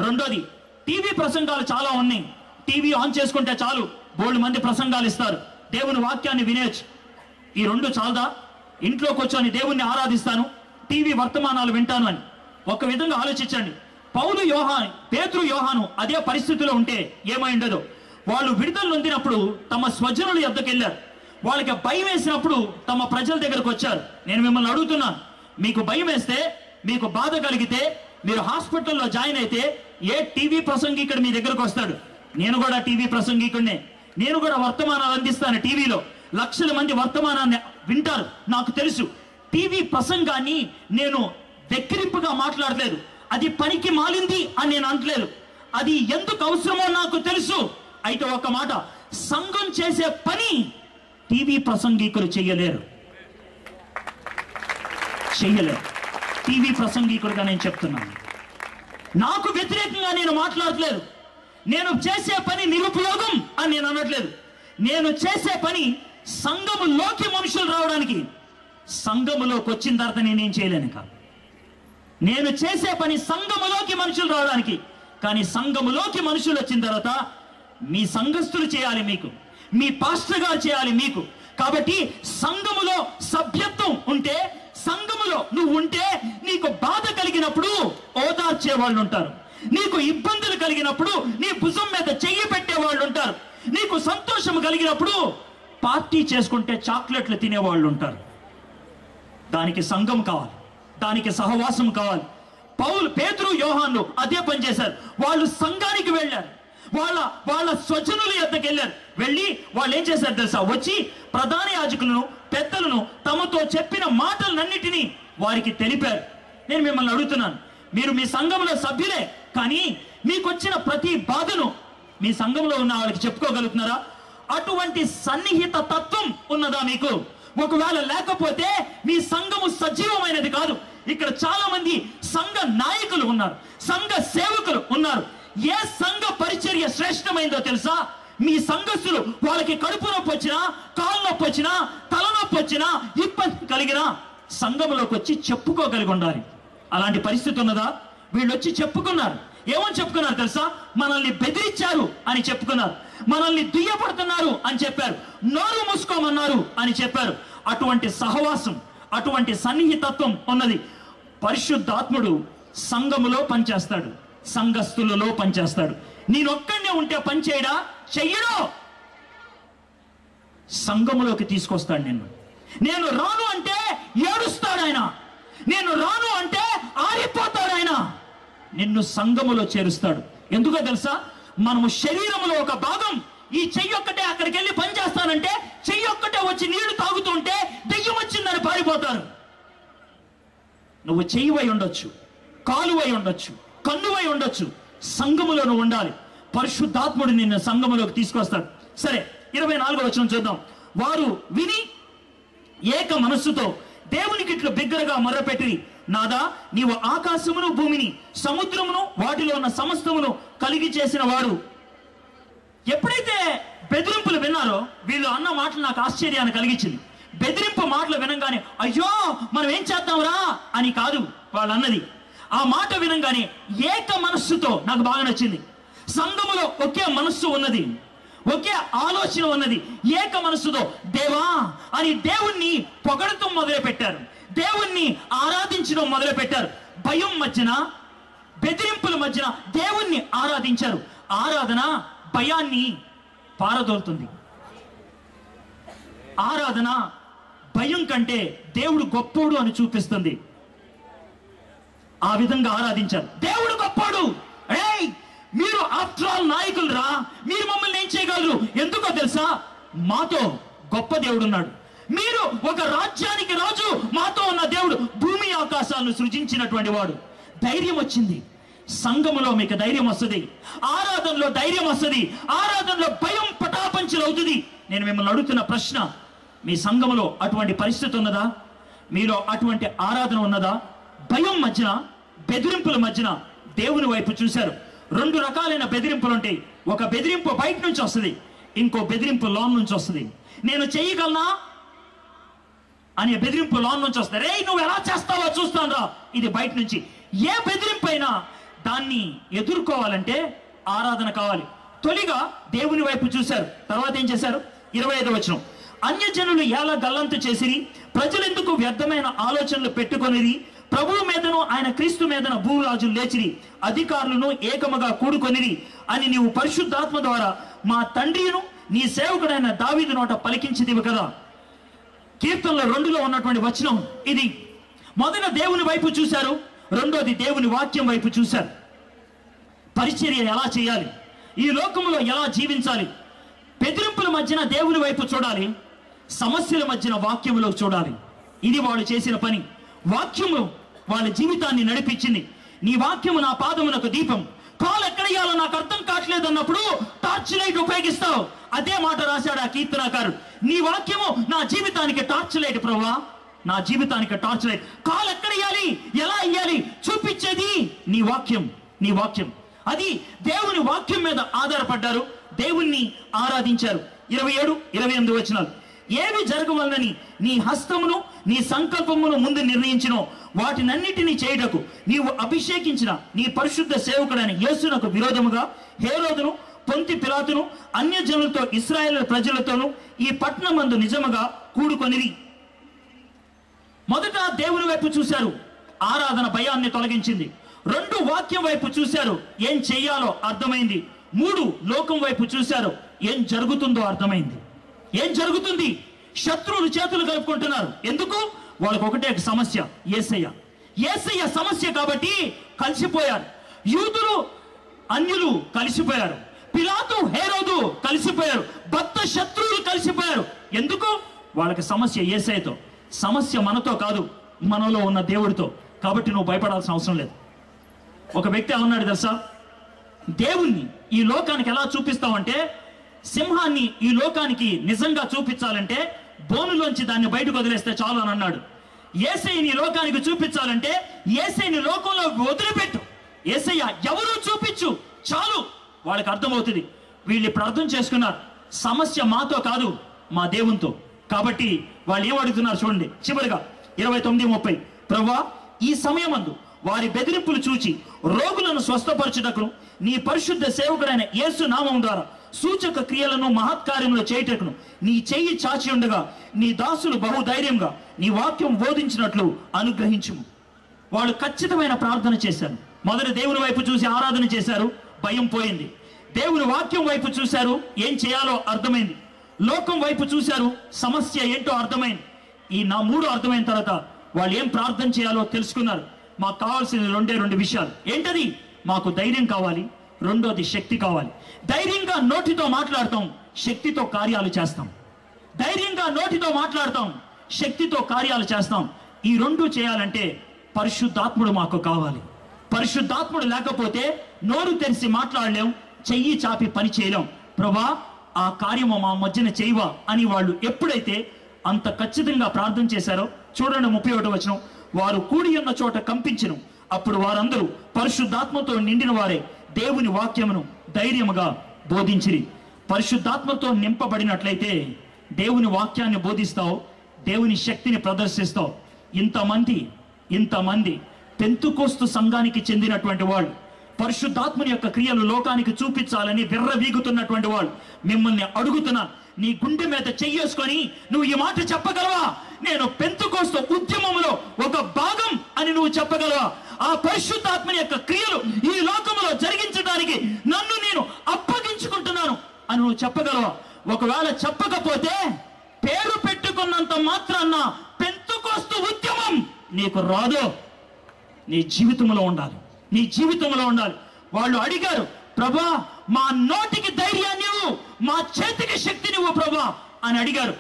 రెండోది, టీవీ ప్రసంగాలు చాలా ఉన్నాయి, టీవీ ఆన్ చేసుకుంటే చాలు బోల్డ్ మంది ప్రసంగాలు ఇస్తారు, దేవుని వాక్యాన్ని వినేయచ్చు. ఈ 2 చాలదా? ఇంట్లో కూర్చొని దేవుణ్ణి ఆరాధిస్తాను, టీవీ వర్తమానాలు వింటాను అని. ఒక విధంగా ఆలోచించండి. పేతురు యోహాను అదే పరిస్థితిలో ఉంటే ఏమై ఉండదు? వాళ్ళు విడుదల నొందినప్పుడు తమ స్వజనుల యొద్దకు వెళ్ళారు. వాళ్ళకి భయం వేసినప్పుడు తమ ప్రజల దగ్గరకు వచ్చారు. నేను మిమ్మల్ని అడుగుతున్నాను, మీకు భయం వేస్తే, మీకు బాధ కలిగితే, మీరు హాస్పిటల్లో జాయిన్ అయితే ఏ టీవీ ప్రసంగికుడు మీ దగ్గరకు వస్తాడు? నేను కూడా టీవీ ప్రసంగికుడినే, నేను కూడా వర్తమానాలు అందిస్తాను. టీవీలో లక్షల మంది వర్తమానాన్ని వింటారు, నాకు తెలుసు. టీవీ ప్రసంగాన్ని నేను వెక్కిరింపుగా మాట్లాడలేదు, అది పనికి మాలింది అని నేను అనట్లేదు, అది ఎందుకు అవసరమో నాకు తెలుసు. అయితే ఒక మాట, సంఘం చేసే పని టీవీ ప్రసంగికులు చెయ్యలేరు. టీవీ ప్రసంగికుడుగా నేను చెప్తున్నాను. నాకు వ్యతిరేకంగా నేను మాట్లాడట్లేదు, నేను చేసే పని నిరుపయోగం అని నేను అనట్లేదు. నేను చేసే పని సంఘములోకి మనుషులు రావడానికి. సంఘములోకి వచ్చిన తర్వాత నేనేం చేయలేను కాదు. నేను చేసే పని సంఘములోకి మనుషులు రావడానికి. కానీ సంఘములోకి మనుషులు వచ్చిన తర్వాత మీ సంఘస్థులు చేయాలి, మీకు మీ పాస్టర్ గారు చేయాలి మీకు. కాబట్టి సంఘములో సభ్యత్వం ఉంటే, సంఘములో నువ్వు ఉంటే, నీకు బాధ కలిగినప్పుడు ఓదార్చే వాళ్ళు ఉంటారు, నీకు ఇబ్బందులు కలిగినప్పుడు నీ భుజం మీద చెయ్యి పెట్టే వాళ్ళు ఉంటారు, నీకు సంతోషం కలిగినప్పుడు పార్టీ చేసుకుంటే చాక్లెట్లు తినేవాళ్ళు ఉంటారు. దానికి సంఘం కావాలి, దానికి సహవాసం కావాలి. పేతురు యోహాను అదే పని చేశారు. వాళ్ళు సంఘానికి వెళ్ళారు, వాళ్ళ స్వజనుల యొద్దకు వెళ్ళారు. వెళ్ళి వాళ్ళు ఏం చేశారు తెలుసా? వచ్చి ప్రధాన యాజకులను, పెద్దలను తమతో చెప్పిన మాటలన్నిటినీ వారికి తెలిపారు. నేను మిమ్మల్ని అడుగుతున్నాను, మీరు మీ సంఘంలో సభ్యులే, కానీ మీకు వచ్చిన ప్రతి బాధను మీ సంఘంలో ఉన్న వాళ్ళకి చెప్పుకోగలుగుతున్నారా? అటువంటి సన్నిహిత తత్వం ఉన్నదా మీకు? ఒకవేళ లేకపోతే మీ సంఘము సజీవమైనది కాదు. ఇక్కడ చాలా మంది సంఘ నాయకులు ఉన్నారు, సంఘ సేవకులు ఉన్నారు. ఏ సంఘ పరిచర్య శ్రేష్టమైందో తెలుసా? మీ సంఘస్థులు వాళ్ళకి కడుపు నొప్పి వచ్చినా, కాలు నొప్పి వచ్చినా, తలనొప్పి వచ్చినా, ఇబ్బంది కలిగినా సంఘంలోకి వచ్చి చెప్పుకోగలిగి ఉండాలి. అలాంటి పరిస్థితి ఉన్నదా? వీళ్ళు వచ్చి చెప్పుకున్నారు. ఏమని చెప్పుకున్నారు తెలుసా? మనల్ని బెదిరించారు అని చెప్పుకున్నారు, మనల్ని దుయ్యపడుతున్నారు అని చెప్పారు, నోరు మూసుకోమన్నారు అని చెప్పారు. అటువంటి సహవాసం, అటువంటి సన్నిహితత్వం ఉన్నది. పరిశుద్ధాత్ముడు సంఘములో పనిచేస్తాడు, సంఘస్థులలో పనిచేస్తాడు. నేనొక్కడే ఉంటే పని చేయడా? చెయ్యడు. సంఘములోకి తీసుకొస్తాడు నిన్ను. నేను రాను అంటే ఏడుస్తాడు ఆయన, నేను రాను అంటే ఆరిపోతాడు ఆయన. నిన్ను సంఘములో చేరుస్తాడు. ఎందుకో తెలుసా? మనము శరీరములో ఒక భాగం. ఈ చెయ్యి ఒక్కటే అక్కడికి వెళ్ళి పని చేస్తానంటే, చెయ్యి ఒక్కటే వచ్చి నీళ్లు తాగుతుంటే దెయ్యం వచ్చిందని పారిపోతారు. నువ్వు చెయ్యివై ఉండొచ్చు, కాలువై ఉండొచ్చు, కన్నువై ఉండొచ్చు, సంఘములో నువ్వు ఉండాలి. పరిశుద్ధాత్ముడు నిన్ను సంఘములోకి తీసుకొస్తాడు. సరే, 24వ వచనం చూద్దాం. వారు విని ఏక మనస్సుతో దేవునికి ఇట్లు బిగ్గరగా మొర్రపెట్టి, నాదా, నీవు ఆకాశమును భూమిని సముద్రమును వాటిలో ఉన్న సమస్తమును కలిగి చేసిన వాడు. ఎప్పుడైతే బెదిరింపులు విన్నారో, వీళ్ళు అన్న మాటలు నాకు ఆశ్చర్యాన్ని కలిగించింది. బెదిరింపు మాటలు వినంగానే అయ్యో మనం ఏం చేద్దాంరా అని కాదు వాళ్ళు అన్నది. ఆ మాట వినంగానే ఏక మనస్సుతో, నాకు బాగా నచ్చింది. సంఘములో ఒకే మనస్సు ఉన్నది, ఒకే ఆలోచన ఉన్నది. ఏక మనస్సుతో దేవా అని దేవుణ్ణి పొగడటం మొదలు పెట్టారు, దేవుణ్ణి ఆరాధించడం మొదలు పెట్టారు. భయం మధ్యన, బెదిరింపుల మధ్యన దేవుణ్ణి ఆరాధించారు. ఆరాధన భయాన్ని పారదోలుతుంది. ఆరాధన భయం కంటే దేవుడు గొప్పోడు అని చూపిస్తుంది. ఆ విధంగా ఆరాధించారు. దేవుడు గొప్పోడు. ఏయ్, మీరు ఆఫ్టర్ ఆల్ నాయకులు రా, మీరు మమ్మల్ని ఏం చేయగలరు? ఎందుకో తెలుసా? మాతో గొప్ప దేవుడు ఉన్నాడు. మీరు ఒక రాజ్యానికి రాజు, మాతో ఉన్న దేవుడు భూమి ఆకాశాలను సృజించినటువంటి వాడు. ధైర్యం వచ్చింది. సంఘములో మీకు ధైర్యం వస్తుంది, ఆరాధనలో ధైర్యం వస్తుంది, ఆరాధనలో భయం పటాపంచలు అవుతుంది. నేను మిమ్మల్ని అడుగుతున్న ప్రశ్న, మీ సంఘములో అటువంటి పరిస్థితి ఉన్నదా? మీలో అటువంటి ఆరాధన ఉన్నదా? భయం మధ్యన, బెదిరింపుల మధ్యన దేవుని వైపు చూశారు. 2 రకాలైన బెదిరింపులు ఉంటాయి. ఒక బెదిరింపు బయట నుంచి వస్తుంది, ఇంకో బెదిరింపు లోన్ నుంచి వస్తుంది. నేను చేయగలనా అనే బెదిరింపు లోన్ నుంచి వస్తుంది. రే నువ్వు ఎలా చేస్తావో చూస్తాను రా, ఇది బయట నుంచి. ఏ బెదిరింపు అయినా దాన్ని ఎదుర్కోవాలంటే ఆరాధన కావాలి. తొలిగా దేవుని వైపు చూశారు. తర్వాత ఏం చేశారు? 25వ వచనం. అన్యజనులు ఎలా గల్లంతు చేసిరి, ప్రజలెందుకు వ్యర్థమైన ఆలోచనలు పెట్టుకొనిది, ప్రభువు మీదను ఆయన క్రీస్తు మీదను భూరాజులు లేచిరి, అధికారులను ఏకముగా కూడుకొనిరి అని నీవు పరిశుద్ధాత్మ ద్వారా మా తండ్రిను నీ సేవకుడైన దావీదు నోట పలికించిదివి కదా. కీర్తనలో 2లో ఉన్నటువంటి వచనం ఇది. మొదట దేవుని వైపు చూశారు, రెండోది దేవుని వాక్యం వైపు చూశారు. పరిచర్య ఎలా చేయాలి, ఈ లోకములో ఎలా జీవించాలి. బెదిరింపుల మధ్యన దేవుని వైపు చూడాలి, సమస్యల మధ్యన వాక్యములో చూడాలి. ఇది వాళ్ళు చేసిన పని. వాక్యము వాళ్ళ జీవితాన్ని నడిపించింది. నీ వాక్యము నా పాదమునకు దీపం, కాలు ఎక్కడయ్యాలో నాకు అర్థం కావట్లేదు అన్నప్పుడు టార్చ్ లైట్ ఉపయోగిస్తావు. అదే మాట రాశాడు ఆ కీర్తనకారుడు. నీ వాక్యము నా జీవితానికి టార్చ్ లైట్ ప్రభువా, నా జీవితానికి టార్చ్ లైట్. కాలు ఎక్కడయ్యాలి, ఎలా అయ్యాలి చూపించేది నీ వాక్యం, నీ వాక్యం. అది దేవుని వాక్యం మీద ఆధారపడ్డారు, దేవుణ్ణి ఆరాధించారు. 27-28 వచనాలు. ఏవి జరగవలనని నీ హస్తమును నీ సంకల్పమును ముందు నిర్ణయించినో వాటినన్నిటినీ చేయుటకు నీవు అభిషేకించిన నీ పరిశుద్ధ సేవకుడైన యేసునకు విరోధముగా హేరోదును పొంతి పిలాతును అన్యజనులతో ఇశ్రాయేలు ప్రజలతోనూ ఈ పట్టణమందు నిజముగా కూడుకొనిరి. మొదట దేవుని వైపు చూశారు, ఆరాధన భయాన్ని తొలగించింది. 2 వాక్యం వైపు చూశారు, ఏం చెయ్యాలో అర్థమైంది. 3 లోకం వైపు చూశారు, ఏం జరుగుతుందో అర్థమైంది. ఏం జరుగుతుంది? శత్రువులు చేతులు కలుపుకుంటున్నారు. ఎందుకు? వాళ్ళకు ఒకటే సమస్య, యేసయ్య. యేసయ్య సమస్య కాబట్టి కలిసిపోయారు. యూదులు అన్యులు కలిసిపోయారు, పిలాతు హేరోదు కలిసిపోయారు, భక్త శత్రువులు కలిసిపోయారు. ఎందుకు? వాళ్ళకి సమస్య యేసయ్యతో. సమస్య మనతో కాదు, మనలో ఉన్న దేవుడితో. కాబట్టి నువ్వు భయపడాల్సిన అవసరం లేదు. ఒక వ్యక్తి అన్నాడు తెలుసా, దేవుణ్ణి ఈ లోకానికి ఎలా చూపిస్తావంటే, సింహాన్ని ఈ లోకానికి నిజంగా చూపించాలంటే బోనులోంచి దాన్ని బయటకు వదిలేస్తే చాలు అని అన్నాడు. యేసయ్యని లోకానికి చూపించాలంటే యేసయ్యని లోకంలో వదిలిపెట్టు, యేసయ్య ఎవరు చూపించు చాలు, వాళ్ళకి అర్థమవుతుంది. వీళ్ళు ఇప్పుడు అర్థం చేసుకున్నారు, సమస్య మాతో కాదు మా దేవునితో. కాబట్టి వాళ్ళు ఏం అడుగుతున్నారు చూడండి, చివరిగా 29-30. ప్రభువా, ఈ సమయమందు వారి బెదిరింపులు చూచి రోగులను స్వస్థపరచుటకును నీ పరిశుద్ధ సేవకుడైన యేసు నామం ద్వారా సూచక క్రియలను మహత్కార్యములు చేయుటకును నీ చెయ్యి చాచి ఉండగా నీ దాసులు బహుధైర్యంగా నీ వాక్యం బోధించినట్లు అనుగ్రహించుము. వాళ్ళు ఖచ్చితమైన ప్రార్థన చేశారు. మొదట దేవుని వైపు చూసి ఆరాధన చేశారు, భయం పోయింది. దేవుని వాక్యం వైపు చూశారు, ఏం చేయాలో అర్థమైంది. లోకం వైపు చూశారు, సమస్య ఏంటో అర్థమైంది. ఈ 3 అర్థమైన తర్వాత వాళ్ళు ఏం ప్రార్థన చేయాలో తెలుసుకున్నారు. మాకు కావాల్సిన 2 విషయాలు. ఏంటది? మాకు ధైర్యం కావాలి, రెండోది శక్తి కావాలి. ధైర్యంగా నోటితో మాట్లాడతాం, శక్తితో కార్యాలు చేస్తాం. ధైర్యంగా నోటితో మాట్లాడతాం, శక్తితో కార్యాలు చేస్తాం. ఈ 2 చేయాలంటే పరిశుద్ధాత్ముడు మాకు కావాలి. పరిశుద్ధాత్ముడు లేకపోతే నోరు తెరిచి మాట్లాడలేం, చెయ్యి చాపి పని చేయలేం. ప్రభా, ఆ కార్యము మా మధ్యన చేయవా అని వాళ్ళు ఎప్పుడైతే అంత ఖచ్చితంగా ప్రార్థన చేశారో చూడండి 31 వచనం. వారు కూడి ఉన్న చోట కంపించెను. అప్పుడు వారందరూ పరిశుద్ధాత్మతో నిండిన వారే దేవుని వాక్యమును ధైర్యముగా బోధించిరి. పరిశుద్ధాత్మతో నింపబడినట్లయితే దేవుని వాక్యాన్ని బోధిస్తావు, దేవుని శక్తిని ప్రదర్శిస్తావు. ఇంతమంది పెంతుకోస్తు సంఘానికి చెందినటువంటి వాళ్ళు పరిశుద్ధాత్మని యొక్క క్రియలు లోకానికి చూపించాలని విర్రవీగుతున్నటువంటి వాళ్ళు మిమ్మల్ని అడుగుతున్నా, నీ గుండె మీద చెయ్యేసుకొని నువ్వు ఈ మాట చెప్పగలవా? నేను పెంతుకోస్తు ఉద్యమంలో ఒక భాగం అని నువ్వు చెప్పగలవా? ఆ పరిశుద్ధాత్మని యొక్క క్రియలు ఈ లోకంలో జరిగించడానికి నన్ను నేను అప్పగించుకుంటున్నాను అని నువ్వు చెప్పగలవా? ఒకవేళ చెప్పకపోతే పేరు పెట్టుకున్నంత మాత్రాన్న పెంతుకోస్తు ఉద్యమం నీకు రాదు. నీ జీవితంలో ఉండాలి, నీ జీవితంలో ఉండాలి. వాళ్ళు అడిగారు, ప్రభా మా నోటికి ధైర్యాన్ని ఇవ్వు, మా చేతికి శక్తిని ఇవ్వు ప్రభా అని అడిగారు.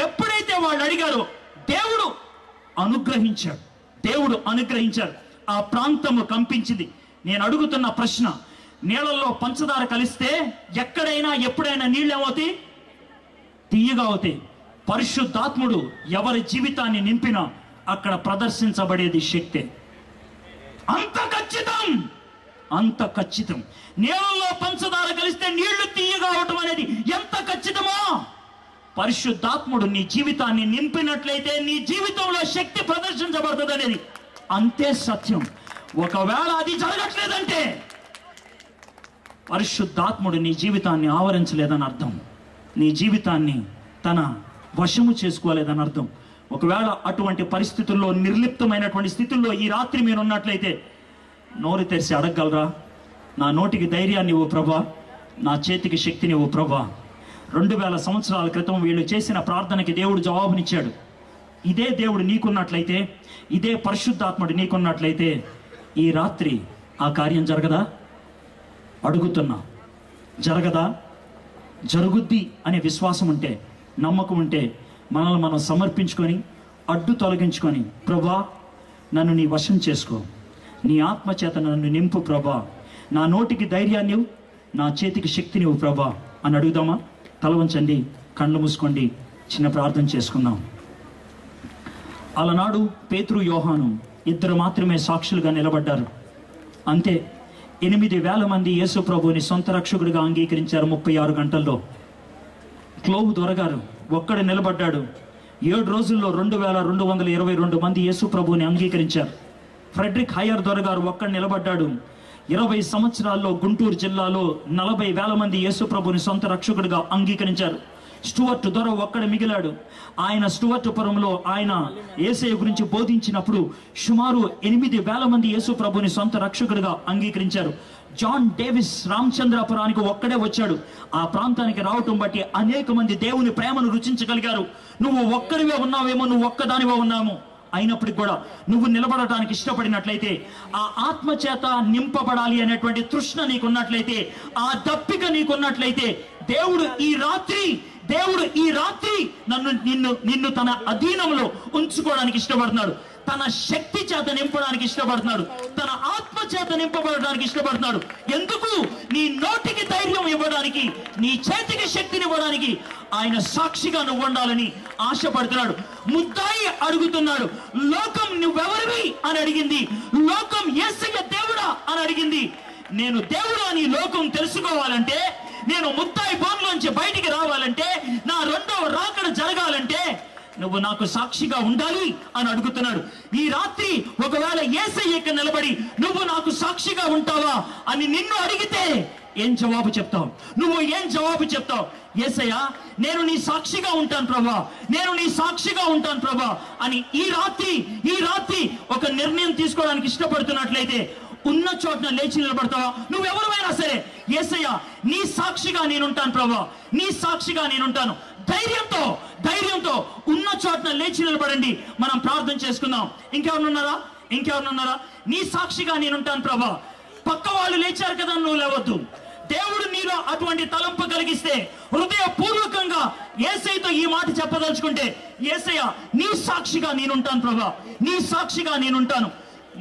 ఎప్పుడైతే వాళ్ళు అడిగారో దేవుడు అనుగ్రహించాడు. ఆ ప్రాంతము కంపించింది. నేను అడుగుతున్న ప్రశ్న, నీళ్ళల్లో పంచదార కలిస్తే ఎక్కడైనా ఎప్పుడైనా నీళ్ళు ఏమవుతాయి? తీయగా అవుతాయి. పరిశుద్ధాత్ముడు ఎవరి జీవితాన్ని నింపినా అక్కడ ప్రదర్శించబడేది శక్తే. అంత ఖచ్చితం. నీళ్ళలో పంచదార కలిస్తే నీళ్లు తీయగా అవటం అనేది ఎంత ఖచ్చితమో, పరిశుద్ధాత్ముడు నీ జీవితాన్ని నింపినట్లయితే నీ జీవితంలో శక్తి ప్రదర్శించబడుతుంది అనేది అంతే సత్యం. ఒకవేళ అది జరగట్లేదంటే పరిశుద్ధాత్ముడు నీ జీవితాన్ని ఆవరించలేదని అర్థం, నీ జీవితాన్ని తన వశము చేసుకోలేదని అర్థం. ఒకవేళ అటువంటి పరిస్థితుల్లో, నిర్లిప్తమైనటువంటి స్థితుల్లో ఈ రాత్రి మీరు ఉన్నట్లయితే నోరు తెరిచి అడగగలరా? నా నోటికి ధైర్యాన్ని ఇవ్వు ప్రభా, నా చేతికి శక్తిని ఇవ్వు ప్రభా. 2000 సంవత్సరాల క్రితం వీళ్ళు చేసిన ప్రార్థనకి దేవుడు జవాబునిచ్చాడు. ఇదే దేవుడు నీకున్నట్లయితే, ఇదే పరిశుద్ధాత్ముడు నీకున్నట్లయితే ఈ రాత్రి ఆ కార్యం జరగదా? అడుగుతున్నా, జరగదా? జరుగుద్ది అనే విశ్వాసం ఉంటే, నమ్మకం ఉంటే మనల్ని మనం సమర్పించుకొని అడ్డు తొలగించుకొని, ప్రభా నన్ను నీ వశం చేసుకో, నీ ఆత్మచేత నన్ను నింపు ప్రభా, నా నోటికి ధైర్యాన్ని, నా చేతికి శక్తిని ఇవ్వు ప్రభా అని అడుగుదామా? తల వంచండి, కళ్ళు మూసుకోండి, చిన్న ప్రార్థన చేసుకుందాం. అలనాడు పేతురు, యోహాను ఇద్దరు మాత్రమే సాక్షులుగా నిలబడ్డారు. అంతే. 8,000 మంది యేసు ప్రభువుని సొంత రక్షకుడిగా అంగీకరించారు 36 గంటల్లో. క్లోవ్ దొరగారు ఒక్కడే నిలబడ్డాడు. 7 రోజుల్లో 2,222 మంది యేసు ప్రభువుని అంగీకరించారు. ఫ్రెడరిక్ హయర్ దొరగారు ఒక్కడు నిలబడ్డాడు. 20 సంవత్సరాల్లో గుంటూరు జిల్లాలో 40,000 మంది యేసు ప్రభువుని సొంత రక్షకుడిగా అంగీకరించారు. స్టూవర్ట్ దొర ఒక్కడ మిగిలాడు. ఆయన స్టూవర్ట్ పురంలో ఆయన యేసయ్య గురించి బోధించినప్పుడు సుమారు 8,000 మంది యేసు ప్రభుని సొంత రక్షకుడిగా అంగీకరించారు. జాన్ డేవిస్ రామచంద్రాపురానికి ఒక్కడే వచ్చాడు. ఆ ప్రాంతానికి రావటం బట్టి అనేక మంది దేవుని ప్రేమను రుచించగలిగారు. నువ్వు ఒక్కడివే ఉన్నావేమో, నువ్వు ఒక్కదానివే ఉన్నాము, అయినప్పటికీ కూడా నువ్వు నిలబడటానికి ఇష్టపడినట్లయితే, ఆ ఆత్మ చేత నింపబడాలి అనేటువంటి తృష్ణ నీకున్నట్లయితే, ఆ దప్పిక నీకున్నట్లయితే, దేవుడు ఈ రాత్రి నిన్ను తన అధీనంలో ఉంచుకోవడానికి ఇష్టపడుతున్నాడు. తన శక్తి చేత నింపడానికి ఇష్టపడుతున్నాడు. తన ఆత్మ చేత నింపబడడానికి ఇష్టపడుతున్నాడు. ఎందుకు? నీ నోటికి ధైర్యం ఇవ్వడానికి, నీ చేతికి శక్తిని ఇవ్వడానికి ఆయన సాక్షిగా నువ్వు ఉండాలని ఆశపడుతున్నాడు. ముద్దాయి అడుగుతున్నాడు, లోకం నువ్వెవరివి అని అడిగింది. లోకం యేసయ్య దేవుడా అని అడిగింది. నేను దేవుడు అని లోకం తెలుసుకోవాలంటే, నేను ముద్దాయి బోన్లోంచి బయటికి రావాలంటే, నా రెండవ రాకడ జరగాలంటే నువ్వు నాకు సాక్షిగా ఉండాలి అని అడుగుతున్నాడు. ఈ రాత్రి ఒకవేళ యేసయ్యకి నిలబడి నువ్వు నాకు సాక్షిగా ఉంటావా అని నిన్ను అడిగితే ఏం జవాబు చెప్తావు? నువ్వు ఏం జవాబు చెప్తావు? యేసయ్య, నేను నీ సాక్షిగా ఉంటాను ప్రభా, నేను నీ సాక్షిగా ఉంటాను ప్రభా అని ఈ రాత్రి ఒక నిర్ణయం తీసుకోవడానికి ఇష్టపడుతున్నట్లయితే ఉన్న చోటన లేచి నిలబడతావా? నువ్వెవరైనా సరే, యేసయ్య నీ సాక్షిగా నేనుంటాను ప్రభా, నీ సాక్షిగా నేనుంటాను. ధైర్యంతో ఉన్న చోటన లేచి నిలబడండి. మనం ప్రార్థన చేసుకుందాం. ఇంకెవరున్నారా? నీ సాక్షిగా నేనుంటాను ప్రభా. పక్క వాళ్ళు లేచారు కదా, నువ్వు లేవద్దు. దేవుడు నీలో అటువంటి తలంపు కలిగిస్తే, హృదయపూర్వకంగా యేసయ్యతో ఈ మాట చెప్పదలుచుకుంటే, యేసయ్య నీ సాక్షిగా నేనుంటాను ప్రభా, నీ సాక్షిగా నేనుంటాను,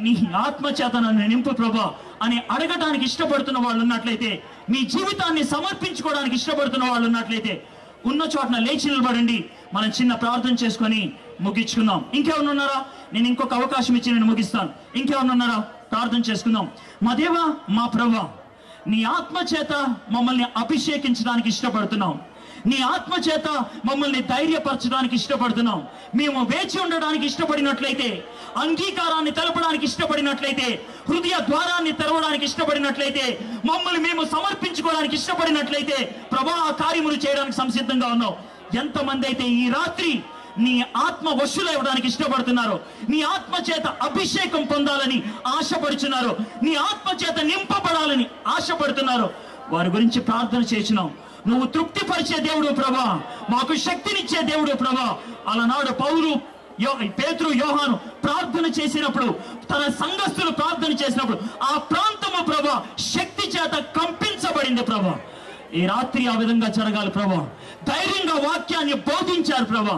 నీ ఆత్మ చేత నన్ను నింపు ప్రభా అని అడగడానికి ఇష్టపడుతున్న వాళ్ళు ఉన్నట్లయితే, మీ జీవితాన్ని సమర్పించుకోవడానికి ఇష్టపడుతున్న వాళ్ళు ఉన్నట్లయితే ఉన్న చోటన లేచి నిలబడండి. మనం చిన్న ప్రార్థన చేసుకొని ముగించుకుందాం. ఇంకెవరు ఉన్నారా? నేను ఇంకొక అవకాశం ఇచ్చి నేను ముగిస్తాను. ఇంకెవరు ఉన్నారా? ప్రార్థన చేసుకుందాం. మా దేవా, మా ప్రభువా, నీ ఆత్మ చేత మమ్మల్ని అభిషేకించడానికి ఇష్టపడుతున్నాం. నీ ఆత్మ చేత మమ్మల్ని ధైర్యపరచడానికి ఇష్టపడుతున్నాం. మేము వేచి ఉండడానికి ఇష్టపడినట్లయితే, అంగీకారాన్ని తెలపడానికి ఇష్టపడినట్లయితే, హృదయ ద్వారాన్ని తెరవడానికి ఇష్టపడినట్లయితే, మమ్మల్ని మేము సమర్పించుకోవడానికి ఇష్టపడినట్లయితే ప్రభా, ఆ కార్యములు చేయడానికి సంసిద్ధంగా ఉన్నాం. ఎంతమంది అయితే ఈ రాత్రి నీ ఆత్మ వశులు ఇవ్వడానికి ఇష్టపడుతున్నారు, నీ ఆత్మ చేత అభిషేకం పొందాలని ఆశపడుచున్నారు, నీ ఆత్మ చేత నింపబడాలని ఆశపడుతున్నారు, వారి గురించి ప్రార్థన చేసినాం. నువ్వు తృప్తిపరిచే దేవుడు ప్రభా, మాకు శక్తినిచ్చే దేవుడు ప్రభా. అలనాడు పౌలు, పేతురు, యోహాను ప్రార్థన చేసినప్పుడు, తన సంఘస్థులు ప్రార్థన చేసినప్పుడు ఆ ప్రాంతము ప్రభా శక్తి చేత కంపించబడింది ప్రభా. ఈ రాత్రి ఆ విధంగా జరగాలి ప్రభా. ధైర్యంగా వాక్యాన్ని బోధించారు ప్రభా.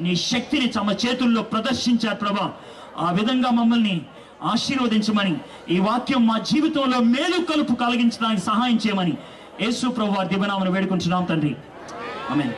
నీ శక్తిని తమ చేతుల్లో ప్రదర్శించారు ప్రభా. ఆ విధంగా మమ్మల్ని ఆశీర్వదించమని, ఈ వాక్యం మా జీవితంలో మేలు కలుపు కలిగించడానికి సహాయం చేయమని యేసు ప్రభువు వారి దివ్యనామమున వేడుకుంటున్నాం తండ్రి. ఆమేన్.